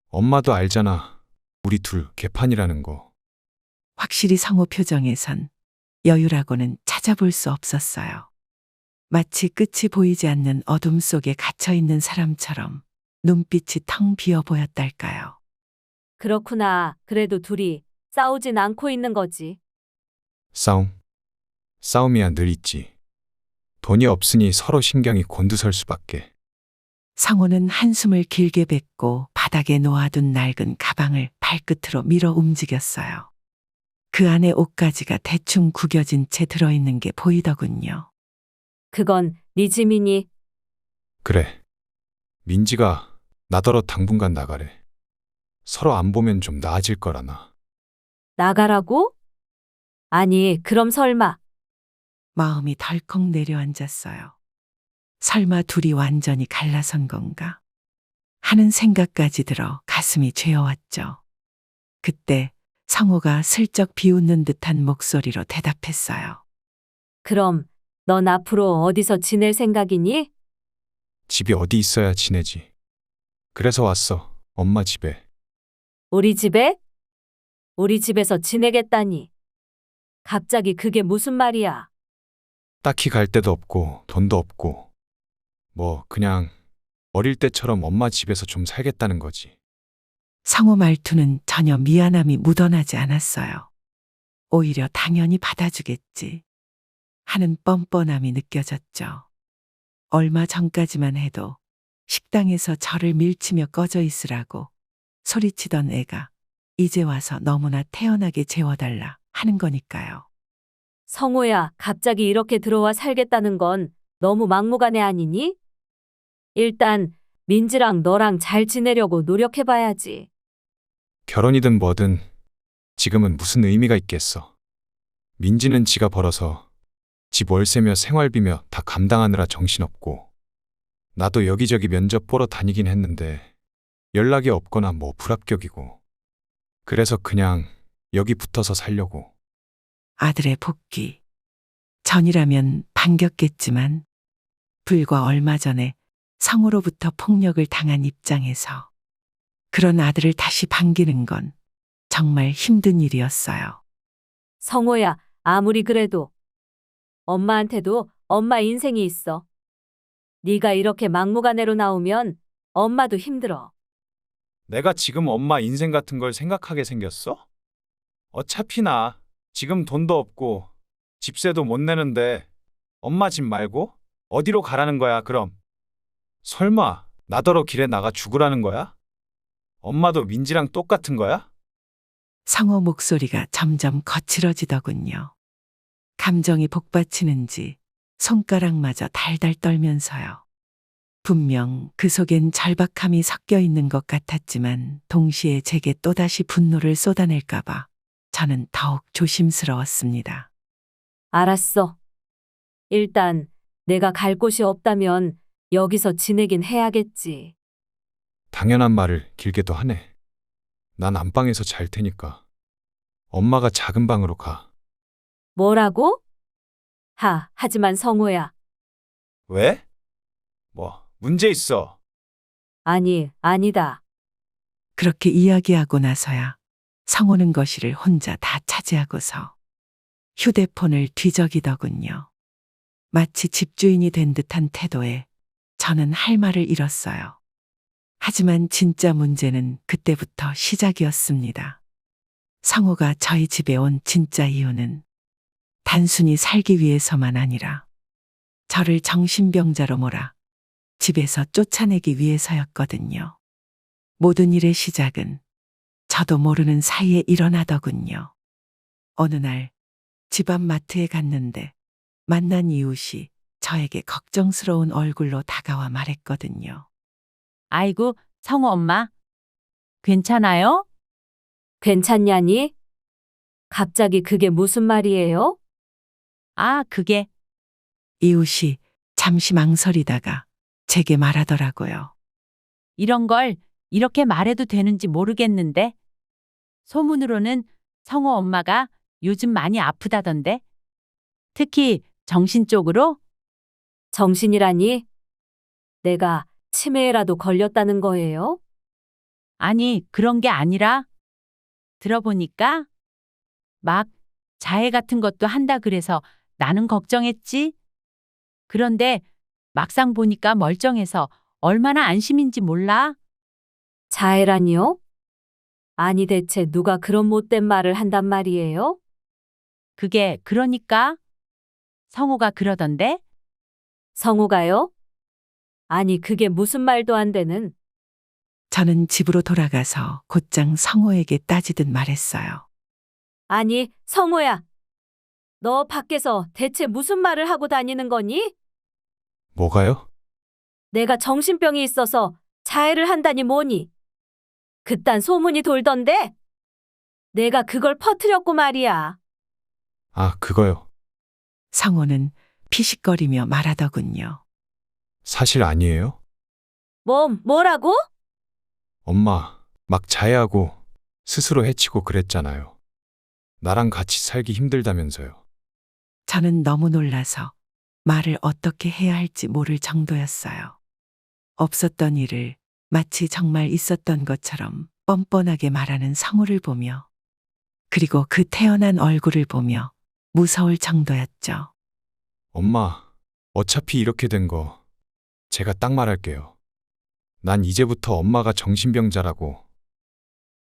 엄마도 알잖아. 우리 둘 개판이라는 거. 확실히 성호 표정에선 여유라고는 찾아볼 수 없었어요. 마치 끝이 보이지 않는 어둠 속에 갇혀 있는 사람처럼 눈빛이 텅 비어 보였달까요. 그렇구나. 그래도 둘이 싸우진 않고 있는 거지. 싸움이야 늘 있지. 돈이 없으니 서로 신경이 곤두설 수밖에. 성호는 한숨을 길게 뱉고 바닥에 놓아둔 낡은 가방을 발끝으로 밀어 움직였어요. 그 안에 옷가지가 대충 구겨진 채 들어있는 게 보이더군요. 그건 네 짐이니? 그래. 민지가 나더러 당분간 나가래. 서로 안 보면 좀 나아질 거라나. 나가라고? 아니, 그럼 설마. 마음이 덜컥 내려앉았어요. 설마 둘이 완전히 갈라선 건가? 하는 생각까지 들어 가슴이 죄어왔죠. 그때 성호가 슬쩍 비웃는 듯한 목소리로 대답했어요. 그럼 넌 앞으로 어디서 지낼 생각이니? 집이 어디 있어야 지내지. 그래서 왔어. 엄마 집에. 우리 집에? 우리 집에서 지내겠다니. 갑자기 그게 무슨 말이야? 딱히 갈 데도 없고 돈도 없고. 뭐 그냥 어릴 때처럼 엄마 집에서 좀 살겠다는 거지. 성호 말투는 전혀 미안함이 묻어나지 않았어요. 오히려 당연히 받아주겠지 하는 뻔뻔함이 느껴졌죠. 얼마 전까지만 해도 식당에서 저를 밀치며 꺼져 있으라고 소리치던 애가 이제 와서 너무나 태연하게 재워달라 하는 거니까요. 성호야, 갑자기 이렇게 들어와 살겠다는 건 너무 막무가내 아니니? 일단 민지랑 너랑 잘 지내려고 노력해봐야지. 결혼이든 뭐든 지금은 무슨 의미가 있겠어. 민지는 지가 벌어서 집 월세며 생활비며 다 감당하느라 정신없고, 나도 여기저기 면접 보러 다니긴 했는데 연락이 없거나 뭐 불합격이고. 그래서 그냥 여기 붙어서 살려고. 아들의 복귀. 전이라면 반겼겠지만 불과 얼마 전에 성으로부터 폭력을 당한 입장에서 그런 아들을 다시 반기는 건 정말 힘든 일이었어요. 성호야, 아무리 그래도 엄마한테도 엄마 인생이 있어. 네가 이렇게 막무가내로 나오면 엄마도 힘들어. 내가 지금 엄마 인생 같은 걸 생각하게 생겼어? 어차피 나 지금 돈도 없고 집세도 못 내는데 엄마 집 말고 어디로 가라는 거야, 그럼? 설마 나더러 길에 나가 죽으라는 거야? 엄마도 민지랑 똑같은 거야? 성호 목소리가 점점 거칠어지더군요. 감정이 복받치는지 손가락마저 달달 떨면서요. 분명 그 속엔 절박함이 섞여 있는 것 같았지만 동시에 제게 또다시 분노를 쏟아낼까봐 저는 더욱 조심스러웠습니다. 알았어. 일단 내가 갈 곳이 없다면 여기서 지내긴 해야겠지. 당연한 말을 길게도 하네. 난 안방에서 잘 테니까 엄마가 작은 방으로 가. 뭐라고? 하지만 성호야. 왜? 뭐 문제 있어? 아니, 아니다. 그렇게 이야기하고 나서야 성호는 거실을 혼자 다 차지하고서 휴대폰을 뒤적이더군요. 마치 집주인이 된 듯한 태도에 저는 할 말을 잃었어요. 하지만 진짜 문제는 그때부터 시작이었습니다. 성호가 저희 집에 온 진짜 이유는 단순히 살기 위해서만 아니라 저를 정신병자로 몰아 집에서 쫓아내기 위해서였거든요. 모든 일의 시작은 저도 모르는 사이에 일어나더군요. 어느 날 집 앞 마트에 갔는데 만난 이웃이 저에게 걱정스러운 얼굴로 다가와 말했거든요. 아이고, 성우 엄마. 괜찮아요? 괜찮냐니? 갑자기 그게 무슨 말이에요? 아, 그게 이웃이 잠시 망설이다가 제게 말하더라고요. 이런 걸 이렇게 말해도 되는지 모르겠는데. 소문으로는 성우 엄마가 요즘 많이 아프다던데. 특히 정신 쪽으로? 정신이라니? 내가 치매라도 걸렸다는 거예요? 아니, 그런 게 아니라 들어보니까 막 자해 같은 것도 한다 그래서 나는 걱정했지. 그런데 막상 보니까 멀쩡해서 얼마나 안심인지 몰라. 자해라니요? 아니 대체 누가 그런 못된 말을 한단 말이에요? 그게 그러니까 성우가 그러던데. 성호가요? 아니 그게 무슨 말도 안 되는. 저는 집으로 돌아가서 곧장 성호에게 따지듯 말했어요. 아니, 성호야. 너 밖에서 대체 무슨 말을 하고 다니는 거니? 뭐가요? 내가 정신병이 있어서 자해를 한다니 뭐니? 그딴 소문이 돌던데? 내가 그걸 퍼뜨렸고 말이야. 아, 그거요. 성호는 피식거리며 말하더군요. 사실 아니에요? 뭐라고? 엄마, 막 자해하고 스스로 해치고 그랬잖아요. 나랑 같이 살기 힘들다면서요. 저는 너무 놀라서 말을 어떻게 해야 할지 모를 정도였어요. 없었던 일을 마치 정말 있었던 것처럼 뻔뻔하게 말하는 성호를 보며 그리고 그 태어난 얼굴을 보며 무서울 정도였죠. 엄마, 어차피 이렇게 된 거 제가 딱 말할게요. 난 이제부터 엄마가 정신병자라고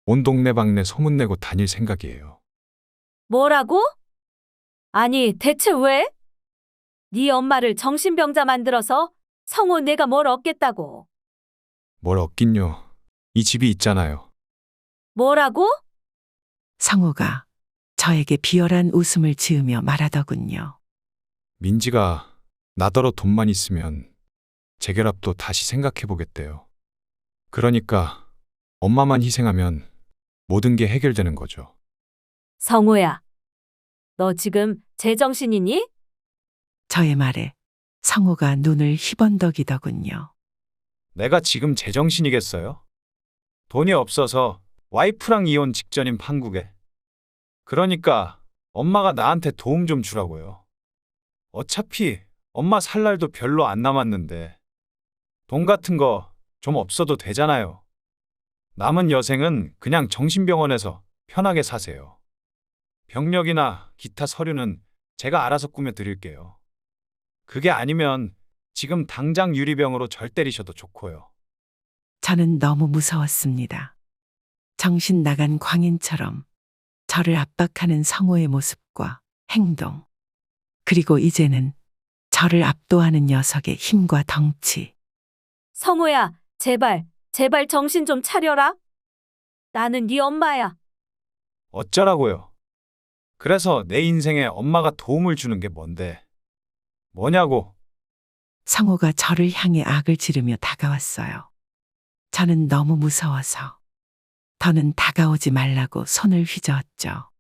온 동네방네 소문내고 다닐 생각이에요. 뭐라고? 아니, 대체 왜? 네 엄마를 정신병자 만들어서 성호 내가 뭘 얻겠다고. 뭘 얻긴요. 이 집이 있잖아요. 뭐라고? 성호가 저에게 비열한 웃음을 지으며 말하더군요. 민지가 나더러 돈만 있으면 재결합도 다시 생각해 보겠대요. 그러니까 엄마만 희생하면 모든 게 해결되는 거죠. 성호야. 너 지금 제정신이니? 저의 말에 성호가 눈을 희번덕이더군요. 내가 지금 제정신이겠어요? 돈이 없어서 와이프랑 이혼 직전인 판국에. 그러니까 엄마가 나한테 도움 좀 주라고요. 어차피 엄마 살 날도 별로 안 남았는데 돈 같은 거 좀 없어도 되잖아요. 남은 여생은 그냥 정신병원에서 편하게 사세요. 병력이나 기타 서류는 제가 알아서 꾸며 드릴게요. 그게 아니면 지금 당장 유리병으로 절 때리셔도 좋고요. 저는 너무 무서웠습니다. 정신 나간 광인처럼 저를 압박하는 성호의 모습과 행동, 그리고 이제는 저를 압도하는 녀석의 힘과 덩치. 성호야, 제발 정신 좀 차려라. 나는 네 엄마야. 어쩌라고요? 그래서 내 인생에 엄마가 도움을 주는 게 뭔데? 뭐냐고? 성호가 저를 향해 악을 지르며 다가왔어요. 저는 너무 무서워서 더는 다가오지 말라고 손을 휘저었죠.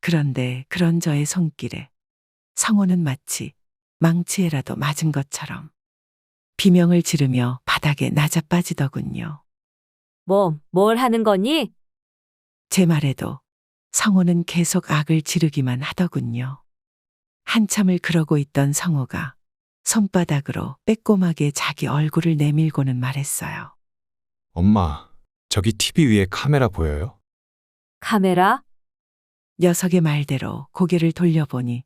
그런데 그런 저의 손길에 성호는 마치 망치에라도 맞은 것처럼 비명을 지르며 바닥에 낮아빠지더군요. 뭘 하는 거니? 제 말에도 성호는 계속 악을 지르기만 하더군요. 한참을 그러고 있던 성호가 손바닥으로 빼꼼하게 자기 얼굴을 내밀고는 말했어요. 엄마, 저기 TV 위에 카메라 보여요? 카메라? 녀석의 말대로 고개를 돌려보니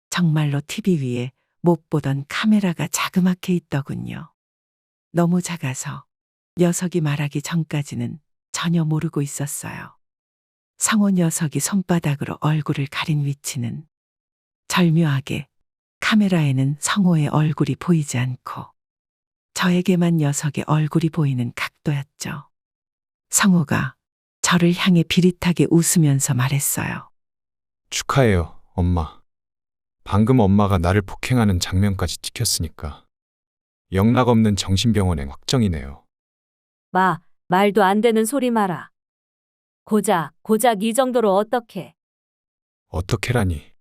정말로 TV 위에 못 보던 카메라가 자그맣게 있더군요. 너무 작아서 녀석이 말하기 전까지는 전혀 모르고 있었어요. 성호 녀석이 손바닥으로 얼굴을 가린 위치는 절묘하게 카메라에는 성호의 얼굴이 보이지 않고 저에게만 녀석의 얼굴이 보이는 각도였죠. 성호가 저를 향해 비릿하게 웃으면서 말했어요. 축하해요, 엄마. 방금 엄마가 나를 폭행하는 장면까지 찍혔으니까 영락없는 정신병원행 확정이네요. 말도 안 되는 소리 마라. 고작 이 정도로 어떻게? 어떻게라니?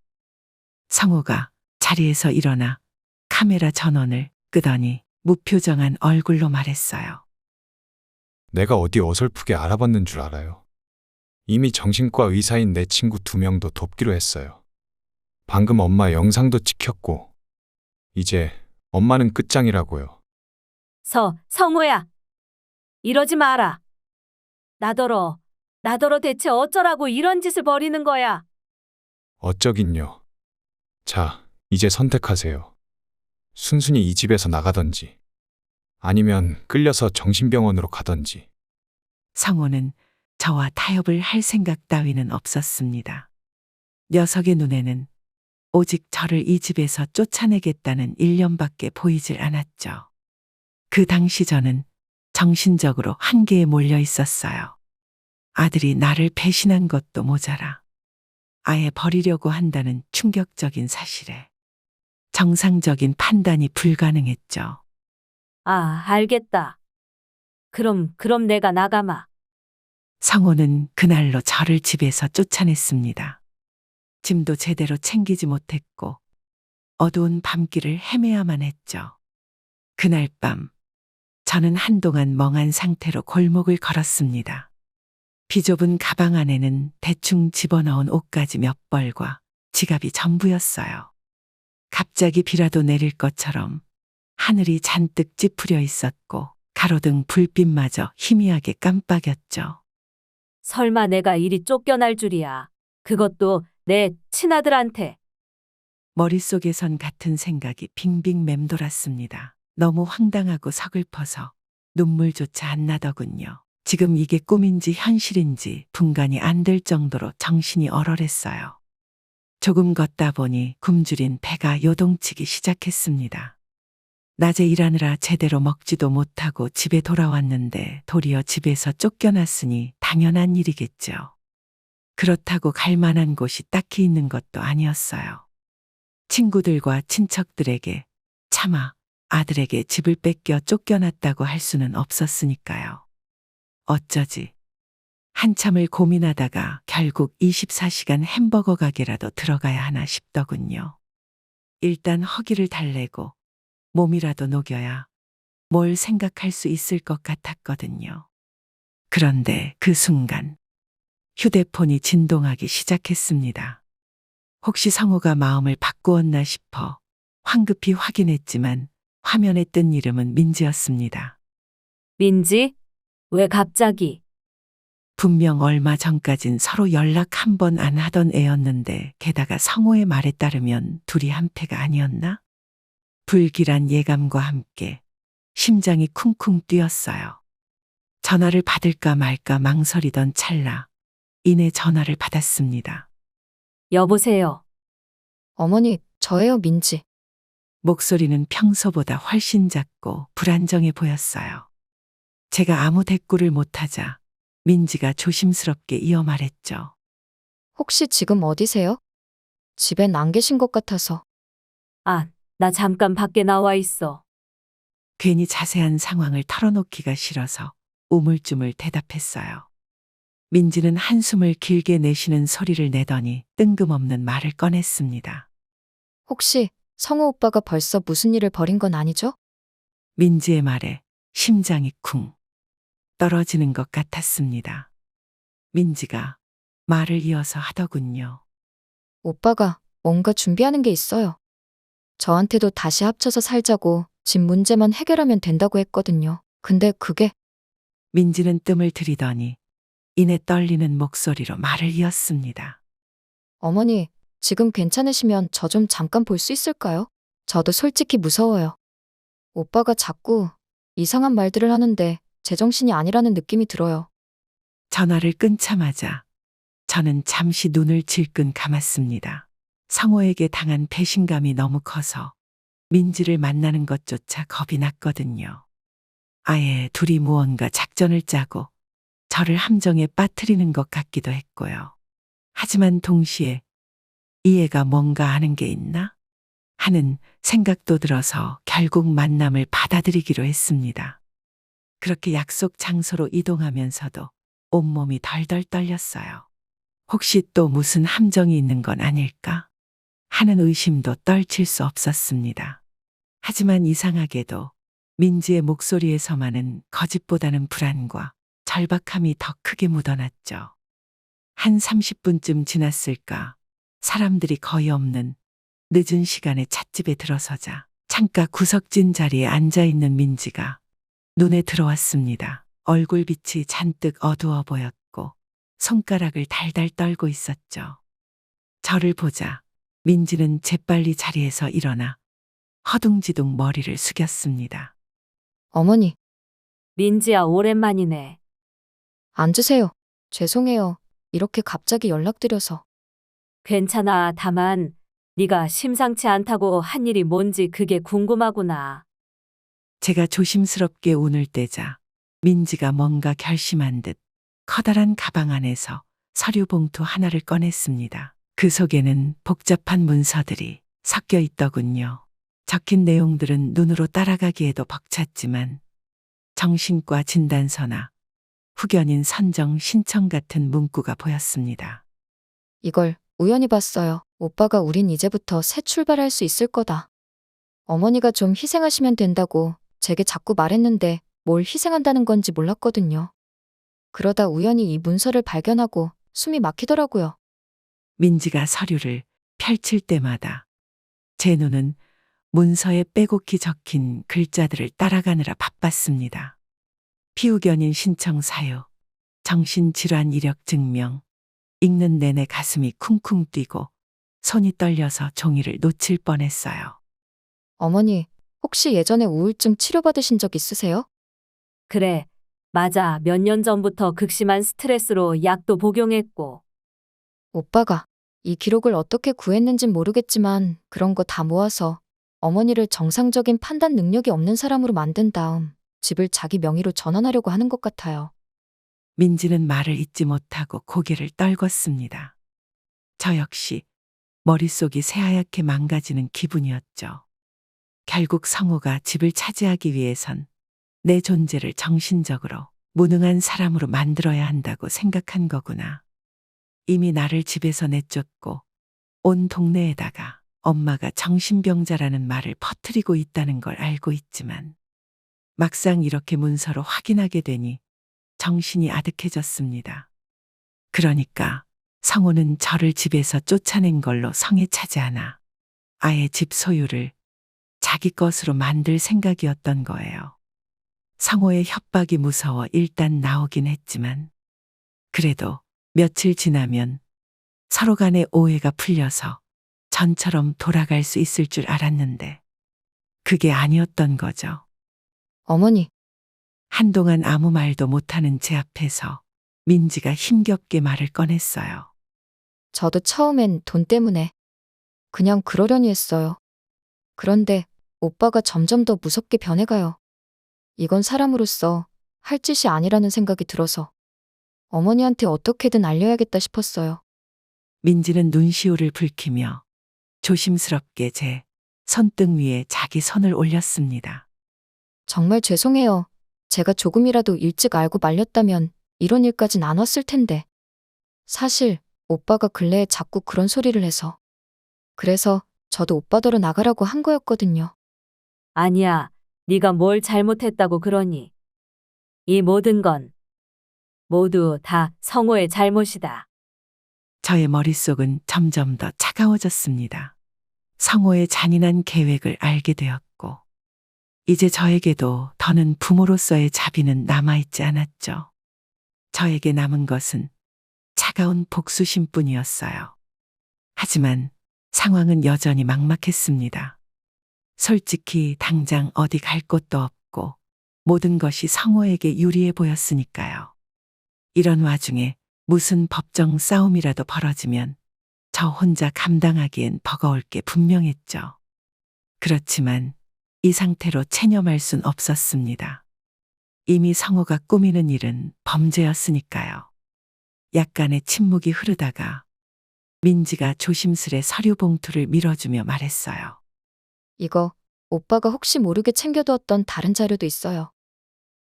성호가 자리에서 일어나 카메라 전원을 끄더니 무표정한 얼굴로 말했어요. 내가 어디 어설프게 알아봤는 줄 알아요. 이미 정신과 의사인 내 친구 2명도 돕기로 했어요. 방금 엄마 영상도 찍혔고 이제 엄마는 끝장이라고요. 성호야. 이러지 마라. 나더러 대체 어쩌라고 이런 짓을 벌이는 거야? 어쩌긴요. 자, 이제 선택하세요. 순순히 이 집에서 나가던지 아니면 끌려서 정신병원으로 가던지. 성호는 저와 타협을 할 생각 따위는 없었습니다. 녀석의 눈에는 오직 저를 이 집에서 쫓아내겠다는 일념밖에 보이질 않았죠. 그 당시 저는 정신적으로 한계에 몰려 있었어요. 아들이 나를 배신한 것도 모자라 아예 버리려고 한다는 충격적인 사실에 정상적인 판단이 불가능했죠. 아, 알겠다. 그럼 내가 나가마. 성호는 그날로 저를 집에서 쫓아냈습니다. 짐도 제대로 챙기지 못했고 어두운 밤길을 헤매야만 했죠. 그날 밤 저는 한동안 멍한 상태로 골목을 걸었습니다. 비좁은 가방 안에는 대충 집어넣은 옷가지 몇 벌과 지갑이 전부였어요. 갑자기 비라도 내릴 것처럼 하늘이 잔뜩 찌푸려 있었고 가로등 불빛마저 희미하게 깜빡였죠. 설마 내가 이리 쫓겨날 줄이야. 그것도 내 친아들한테. 머릿속에선 같은 생각이 빙빙 맴돌았습니다. 너무 황당하고 서글퍼서 눈물조차 안 나더군요. 지금 이게 꿈인지 현실인지 분간이 안 될 정도로 정신이 얼얼했어요. 조금 걷다 보니 굶주린 배가 요동치기 시작했습니다. 낮에 일하느라 제대로 먹지도 못하고 집에 돌아왔는데 도리어 집에서 쫓겨났으니 당연한 일이겠죠. 그렇다고 갈 만한 곳이 딱히 있는 것도 아니었어요. 친구들과 친척들에게 차마 아들에게 집을 뺏겨 쫓겨났다고 할 수는 없었으니까요. 어쩌지? 한참을 고민하다가 결국 24시간 햄버거 가게라도 들어가야 하나 싶더군요. 일단 허기를 달래고 몸이라도 녹여야 뭘 생각할 수 있을 것 같았거든요. 그런데 그 순간 휴대폰이 진동하기 시작했습니다. 혹시 성호가 마음을 바꾸었나 싶어 황급히 확인했지만 화면에 뜬 이름은 민지였습니다. 민지? 왜 갑자기? 분명 얼마 전까진 서로 연락 한 번 안 하던 애였는데 게다가 성호의 말에 따르면 둘이 한패가 아니었나? 불길한 예감과 함께 심장이 쿵쿵 뛰었어요. 전화를 받을까 말까 망설이던 찰나 이내 전화를 받았습니다. 여보세요. 어머니, 저예요, 민지. 목소리는 평소보다 훨씬 작고 불안정해 보였어요. 제가 아무 대꾸를 못하자 민지가 조심스럽게 이어 말했죠. 혹시 지금 어디세요? 집엔 안 계신 것 같아서. 아, 나 잠깐 밖에 나와 있어. 괜히 자세한 상황을 털어놓기가 싫어서 우물쭈물 대답했어요. 민지는 한숨을 길게 내쉬는 소리를 내더니 뜬금없는 말을 꺼냈습니다. 혹시 성우 오빠가 벌써 무슨 일을 벌인 건 아니죠? 민지의 말에 심장이 쿵 떨어지는 것 같았습니다. 민지가 말을 이어서 하더군요. 오빠가 뭔가 준비하는 게 있어요. 저한테도 다시 합쳐서 살자고 집 문제만 해결하면 된다고 했거든요. 근데 그게 민지는 뜸을 들이더니 이내 떨리는 목소리로 말을 이었습니다. 어머니, 지금 괜찮으시면 저 좀 잠깐 볼 수 있을까요? 저도 솔직히 무서워요. 오빠가 자꾸 이상한 말들을 하는데 제정신이 아니라는 느낌이 들어요. 전화를 끊자마자 저는 잠시 눈을 질끈 감았습니다. 성호에게 당한 배신감이 너무 커서 민지를 만나는 것조차 겁이 났거든요. 아예 둘이 무언가 작전을 짜고 저를 함정에 빠뜨리는 것 같기도 했고요. 하지만 동시에 이 애가 뭔가 아는 게 있나? 하는 생각도 들어서 결국 만남을 받아들이기로 했습니다. 그렇게 약속 장소로 이동하면서도 온몸이 덜덜 떨렸어요. 혹시 또 무슨 함정이 있는 건 아닐까? 하는 의심도 떨칠 수 없었습니다. 하지만 이상하게도 민지의 목소리에서만은 거짓보다는 불안과 절박함이 더 크게 묻어났죠. 한 30분쯤 지났을까 사람들이 거의 없는 늦은 시간에 찻집에 들어서자 창가 구석진 자리에 앉아있는 민지가 눈에 들어왔습니다. 얼굴빛이 잔뜩 어두워 보였고 손가락을 달달 떨고 있었죠. 저를 보자 민지는 재빨리 자리에서 일어나 허둥지둥 머리를 숙였습니다. 어머니, 민지야, 오랜만이네. 앉으세요. 죄송해요. 이렇게 갑자기 연락드려서. 괜찮아. 다만 네가 심상치 않다고 한 일이 뭔지 그게 궁금하구나. 제가 조심스럽게 운을 떼자 민지가 뭔가 결심한 듯 커다란 가방 안에서 서류 봉투 하나를 꺼냈습니다. 그 속에는 복잡한 문서들이 섞여 있더군요. 적힌 내용들은 눈으로 따라가기에도 벅찼지만 정신과 진단서나 후견인 선정 신청 같은 문구가 보였습니다. 이걸 우연히 봤어요. 오빠가 우린 이제부터 새 출발할 수 있을 거다. 어머니가 좀 희생하시면 된다고 제게 자꾸 말했는데 뭘 희생한다는 건지 몰랐거든요. 그러다 우연히 이 문서를 발견하고 숨이 막히더라고요. 민지가 서류를 펼칠 때마다 제 눈은 문서에 빼곡히 적힌 글자들을 따라가느라 바빴습니다. 피후견인 신청 사유, 정신질환 이력 증명, 읽는 내내 가슴이 쿵쿵 뛰고 손이 떨려서 종이를 놓칠 뻔했어요. 어머니, 혹시 예전에 우울증 치료받으신 적 있으세요? 그래, 맞아. 몇 년 전부터 극심한 스트레스로 약도 복용했고. 오빠가 이 기록을 어떻게 구했는진 모르겠지만 그런 거 다 모아서 어머니를 정상적인 판단 능력이 없는 사람으로 만든 다음 집을 자기 명의로 전환하려고 하는 것 같아요. 민지는 말을 잇지 못하고 고개를 떨궜습니다. 저 역시 머릿속이 새하얗게 망가지는 기분이었죠. 결국 성우가 집을 차지하기 위해선 내 존재를 정신적으로 무능한 사람으로 만들어야 한다고 생각한 거구나. 이미 나를 집에서 내쫓고 온 동네에다가 엄마가 정신병자라는 말을 퍼뜨리고 있다는 걸 알고 있지만 막상 이렇게 문서로 확인하게 되니 정신이 아득해졌습니다. 그러니까 성우는 저를 집에서 쫓아낸 걸로 성에 차지 않아 아예 집 소유를 자기 것으로 만들 생각이었던 거예요. 성호의 협박이 무서워 일단 나오긴 했지만 그래도 며칠 지나면 서로 간의 오해가 풀려서 전처럼 돌아갈 수 있을 줄 알았는데 그게 아니었던 거죠. 어머니, 한동안 아무 말도 못하는 제 앞에서 민지가 힘겹게 말을 꺼냈어요. 저도 처음엔 돈 때문에 그냥 그러려니 했어요. 그런데 오빠가 점점 더 무섭게 변해가요. 이건 사람으로서 할 짓이 아니라는 생각이 들어서 어머니한테 어떻게든 알려야겠다 싶었어요. 민지는 눈시울을 붉히며 조심스럽게 제 손등 위에 자기 손을 올렸습니다. 정말 죄송해요. 제가 조금이라도 일찍 알고 말렸다면 이런 일까진 안 왔을 텐데. 사실 오빠가 근래에 자꾸 그런 소리를 해서. 그래서 저도 오빠더러 나가라고 한 거였거든요. 아니야, 네가 뭘 잘못했다고 그러니. 이 모든 건 모두 다 성호의 잘못이다. 저의 머릿속은 점점 더 차가워졌습니다. 성호의 잔인한 계획을 알게 되었고 이제 저에게도 더는 부모로서의 자비는 남아있지 않았죠. 저에게 남은 것은 차가운 복수심뿐이었어요. 하지만 상황은 여전히 막막했습니다. 솔직히 당장 어디 갈 곳도 없고 모든 것이 성호에게 유리해 보였으니까요. 이런 와중에 무슨 법정 싸움이라도 벌어지면 저 혼자 감당하기엔 버거울 게 분명했죠. 그렇지만 이 상태로 체념할 순 없었습니다. 이미 성호가 꾸미는 일은 범죄였으니까요. 약간의 침묵이 흐르다가 민지가 조심스레 서류 봉투를 밀어주며 말했어요. 이거 오빠가 혹시 모르게 챙겨두었던 다른 자료도 있어요.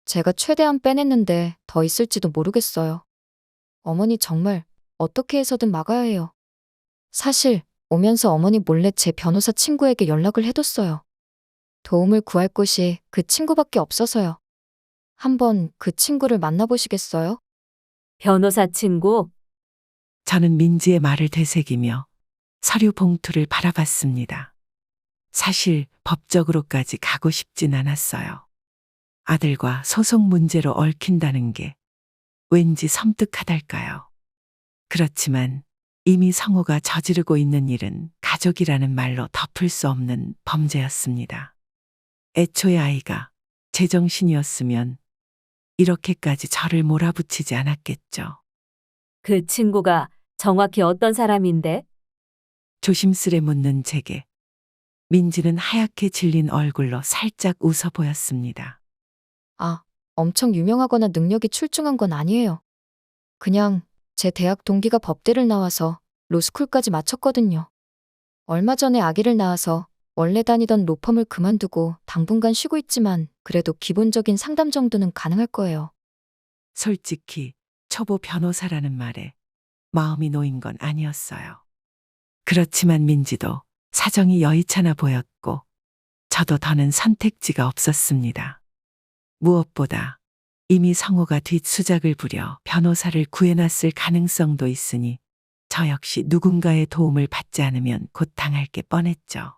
제가 최대한 빼냈는데 더 있을지도 모르겠어요. 어머니 정말 어떻게 해서든 막아야 해요. 사실 오면서 어머니 몰래 제 변호사 친구에게 연락을 해뒀어요. 도움을 구할 곳이 그 친구밖에 없어서요. 한번 그 친구를 만나보시겠어요? 변호사 친구? 저는 민지의 말을 되새기며 서류 봉투를 바라봤습니다. 사실 법적으로까지 가고 싶진 않았어요. 아들과 소송 문제로 얽힌다는 게 왠지 섬뜩하달까요. 그렇지만 이미 성호가 저지르고 있는 일은 가족이라는 말로 덮을 수 없는 범죄였습니다. 애초에 아이가 제정신이었으면 이렇게까지 저를 몰아붙이지 않았겠죠. 그 친구가 정확히 어떤 사람인데? 조심스레 묻는 제게 민지는 하얗게 질린 얼굴로 살짝 웃어 보였습니다. 아, 엄청 유명하거나 능력이 출중한 건 아니에요. 그냥 제 대학 동기가 법대를 나와서 로스쿨까지 마쳤거든요. 얼마 전에 아기를 낳아서 원래 다니던 로펌을 그만두고 당분간 쉬고 있지만 그래도 기본적인 상담 정도는 가능할 거예요. 솔직히 초보 변호사라는 말에 마음이 놓인 건 아니었어요. 그렇지만 민지도 사정이 여의찮아 보였고 저도 더는 선택지가 없었습니다. 무엇보다 이미 성우가 뒷수작을 부려 변호사를 구해놨을 가능성도 있으니 저 역시 누군가의 도움을 받지 않으면 곧 당할 게 뻔했죠.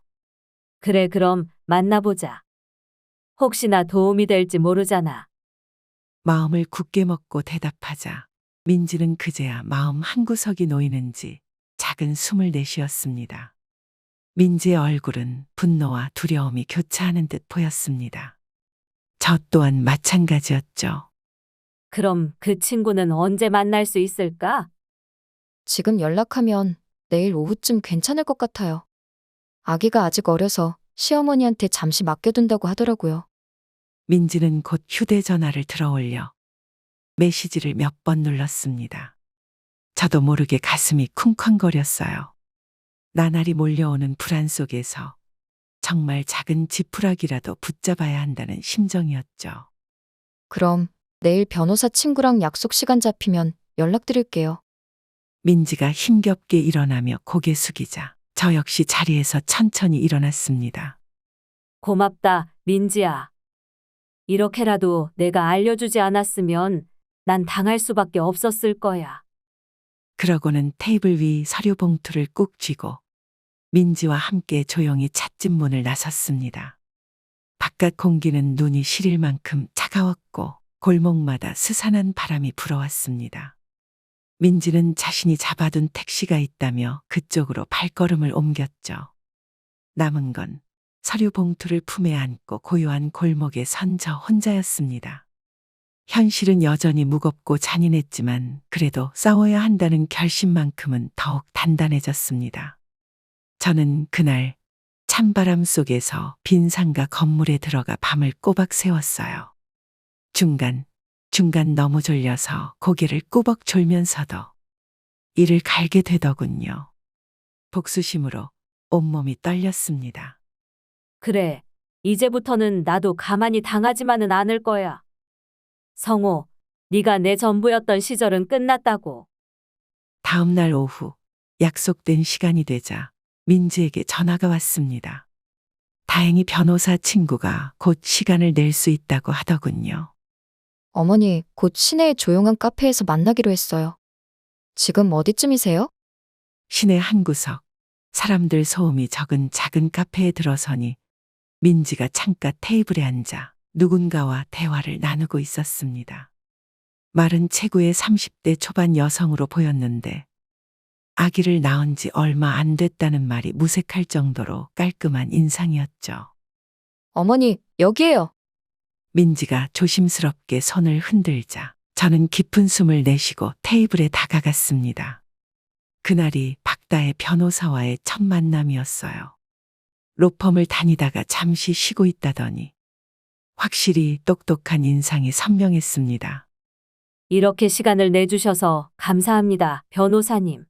그래, 그럼 만나보자. 혹시나 도움이 될지 모르잖아. 마음을 굳게 먹고 대답하자 민지는 그제야 마음 한구석이 놓이는지 작은 숨을 내쉬었습니다. 민지의 얼굴은 분노와 두려움이 교차하는 듯 보였습니다. 저 또한 마찬가지였죠. 그럼 그 친구는 언제 만날 수 있을까? 지금 연락하면 내일 오후쯤 괜찮을 것 같아요. 아기가 아직 어려서 시어머니한테 잠시 맡겨둔다고 하더라고요. 민지는 곧 휴대전화를 들어올려 메시지를 몇 번 눌렀습니다. 저도 모르게 가슴이 쿵쾅거렸어요. 나날이 몰려오는 불안 속에서 정말 작은 지푸라기라도 붙잡아야 한다는 심정이었죠. 그럼 내일 변호사 친구랑 약속 시간 잡히면 연락드릴게요. 민지가 힘겹게 일어나며 고개 숙이자 저 역시 자리에서 천천히 일어났습니다. 고맙다, 민지야. 이렇게라도 내가 알려주지 않았으면 난 당할 수밖에 없었을 거야. 그러고는 테이블 위 서류 봉투를 꾹 쥐고 민지와 함께 조용히 찻집 문을 나섰습니다. 바깥 공기는 눈이 시릴 만큼 차가웠고 골목마다 스산한 바람이 불어왔습니다. 민지는 자신이 잡아둔 택시가 있다며 그쪽으로 발걸음을 옮겼죠. 남은 건 서류 봉투를 품에 안고 고요한 골목에 선 저 혼자였습니다. 현실은 여전히 무겁고 잔인했지만 그래도 싸워야 한다는 결심만큼은 더욱 단단해졌습니다. 저는 그날 찬바람 속에서 빈 상가 건물에 들어가 밤을 꼬박 새웠어요. 중간 너무 졸려서 고개를 꾸벅 졸면서도 이를 갈게 되더군요. 복수심으로 온몸이 떨렸습니다. 그래, 이제부터는 나도 가만히 당하지만은 않을 거야. 성호, 네가 내 전부였던 시절은 끝났다고. 다음 날 오후 약속된 시간이 되자 민지에게 전화가 왔습니다. 다행히 변호사 친구가 곧 시간을 낼 수 있다고 하더군요. 어머니, 곧 시내의 조용한 카페에서 만나기로 했어요. 지금 어디쯤이세요? 시내 한 구석, 사람들 소음이 적은 작은 카페에 들어서니 민지가 창가 테이블에 앉아 누군가와 대화를 나누고 있었습니다. 말은 체구의 30대 초반 여성으로 보였는데 아기를 낳은 지 얼마 안 됐다는 말이 무색할 정도로 깔끔한 인상이었죠. 어머니, 여기에요. 민지가 조심스럽게 손을 흔들자 저는 깊은 숨을 내쉬고 테이블에 다가갔습니다. 그날이 박다혜 변호사와의 첫 만남이었어요. 로펌을 다니다가 잠시 쉬고 있다더니 확실히 똑똑한 인상이 선명했습니다. 이렇게 시간을 내주셔서 감사합니다, 변호사님.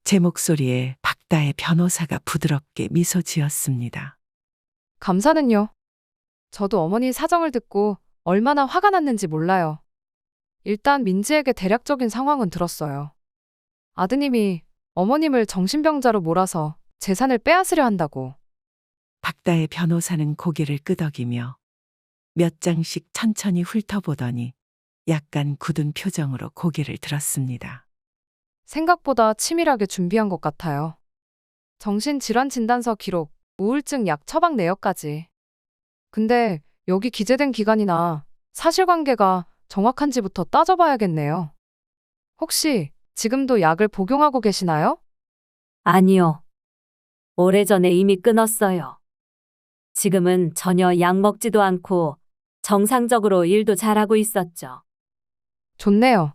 제 목소리에 박다혜 변호사가 부드럽게 미소 지었습니다. 감사는요. 저도 어머니 사정을 듣고 얼마나 화가 났는지 몰라요. 일단 민지에게 대략적인 상황은 들었어요. 아드님이 어머님을 정신병자로 몰아서 재산을 빼앗으려 한다고. 박다혜 변호사는 고개를 끄덕이며 몇 장씩 천천히 훑어보더니 약간 굳은 표정으로 고개를 들었습니다. 생각보다 치밀하게 준비한 것 같아요. 정신질환 진단서 기록, 우울증 약 처방 내역까지. 근데 여기 기재된 기간이나 사실관계가 정확한지부터 따져봐야겠네요. 혹시 지금도 약을 복용하고 계시나요? 아니요. 오래전에 이미 끊었어요. 지금은 전혀 약 먹지도 않고 정상적으로 일도 잘하고 있었죠. 좋네요.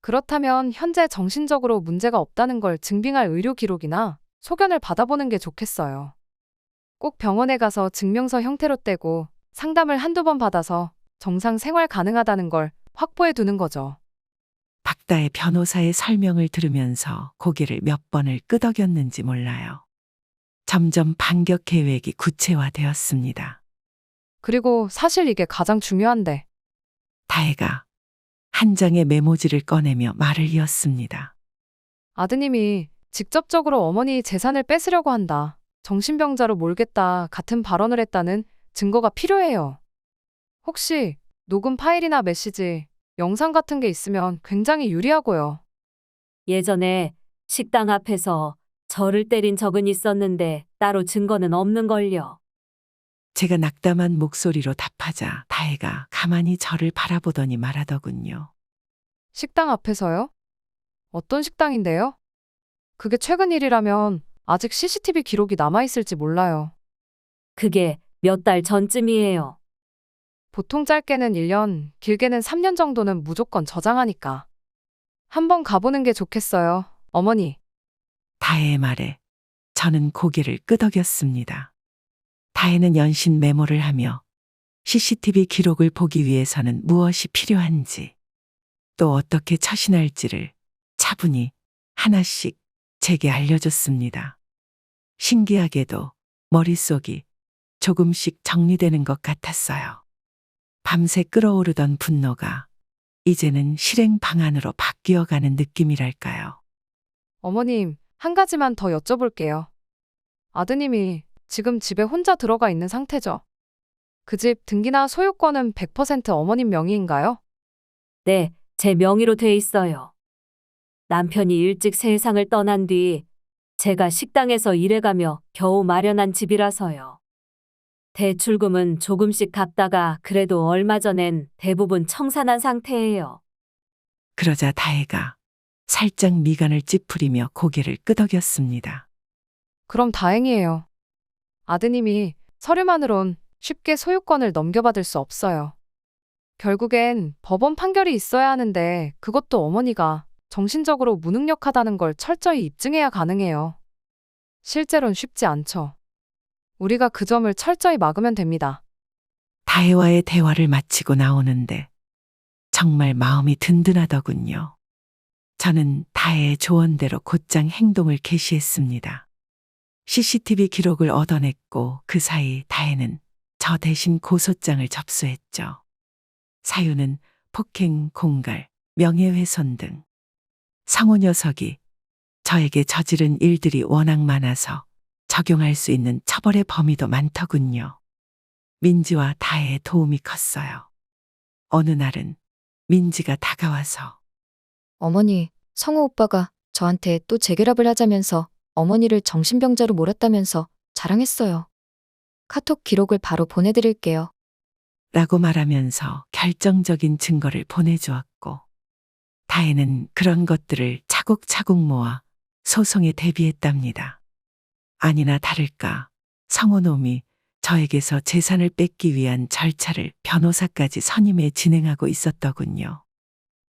그렇다면 현재 정신적으로 문제가 없다는 걸 증빙할 의료 기록이나 소견을 받아보는 게 좋겠어요. 꼭 병원에 가서 증명서 형태로 떼고 상담을 한두 번 받아서 정상 생활 가능하다는 걸 확보해 두는 거죠. 박다의 변호사의 설명을 들으면서 고개를 몇 번을 끄덕였는지 몰라요. 점점 반격 계획이 구체화되었습니다. 그리고 사실 이게 가장 중요한데 다혜가 한 장의 메모지를 꺼내며 말을 이었습니다. 아드님이 직접적으로 어머니 재산을 뺏으려고 한다. 정신병자로 몰겠다 같은 발언을 했다는 증거가 필요해요. 혹시 녹음 파일이나 메시지, 영상 같은 게 있으면 굉장히 유리하고요. 예전에 식당 앞에서 저를 때린 적은 있었는데 따로 증거는 없는걸요. 제가 낙담한 목소리로 답하자 다혜가 가만히 저를 바라보더니 말하더군요. 식당 앞에서요? 어떤 식당인데요? 그게 최근 일이라면 아직 CCTV 기록이 남아있을지 몰라요. 그게 몇 달 전쯤이에요. 보통 짧게는 1년, 길게는 3년 정도는 무조건 저장하니까. 한번 가보는 게 좋겠어요, 어머니. 다혜의 말에 저는 고개를 끄덕였습니다. 다혜는 연신 메모를 하며 CCTV 기록을 보기 위해서는 무엇이 필요한지 또 어떻게 처신할지를 차분히 하나씩 제게 알려줬습니다. 신기하게도 머릿속이 조금씩 정리되는 것 같았어요. 밤새 끓어오르던 분노가 이제는 실행 방안으로 바뀌어가는 느낌이랄까요. 어머님, 한 가지만 더 여쭤볼게요. 아드님이 지금 집에 혼자 들어가 있는 상태죠? 그 집 등기나 소유권은 100% 어머님 명의인가요? 네, 제 명의로 돼 있어요. 남편이 일찍 세상을 떠난 뒤 제가 식당에서 일해가며 겨우 마련한 집이라서요. 대출금은 조금씩 갚다가 그래도 얼마 전엔 대부분 청산한 상태예요. 그러자 다혜가 살짝 미간을 찌푸리며 고개를 끄덕였습니다. 그럼 다행이에요. 아드님이 서류만으론 쉽게 소유권을 넘겨받을 수 없어요. 결국엔 법원 판결이 있어야 하는데 그것도 어머니가 정신적으로 무능력하다는 걸 철저히 입증해야 가능해요. 실제로는 쉽지 않죠. 우리가 그 점을 철저히 막으면 됩니다. 다혜와의 대화를 마치고 나오는데 정말 마음이 든든하더군요. 저는 다혜의 조언대로 곧장 행동을 개시했습니다. CCTV 기록을 얻어냈고 그 사이 다혜는 저 대신 고소장을 접수했죠. 사유는 폭행, 공갈, 명예훼손 등. 상호 녀석이 저에게 저지른 일들이 워낙 많아서 적용할 수 있는 처벌의 범위도 많더군요. 민지와 다혜의 도움이 컸어요. 어느 날은 민지가 다가와서 어머니, 성우 오빠가 저한테 또 재결합을 하자면서 어머니를 정신병자로 몰았다면서 자랑했어요. 카톡 기록을 바로 보내드릴게요. 라고 말하면서 결정적인 증거를 보내주었고 다혜는 그런 것들을 차곡차곡 모아 소송에 대비했답니다. 아니나 다를까 성호놈이 저에게서 재산을 뺏기 위한 절차를 변호사까지 선임해 진행하고 있었더군요.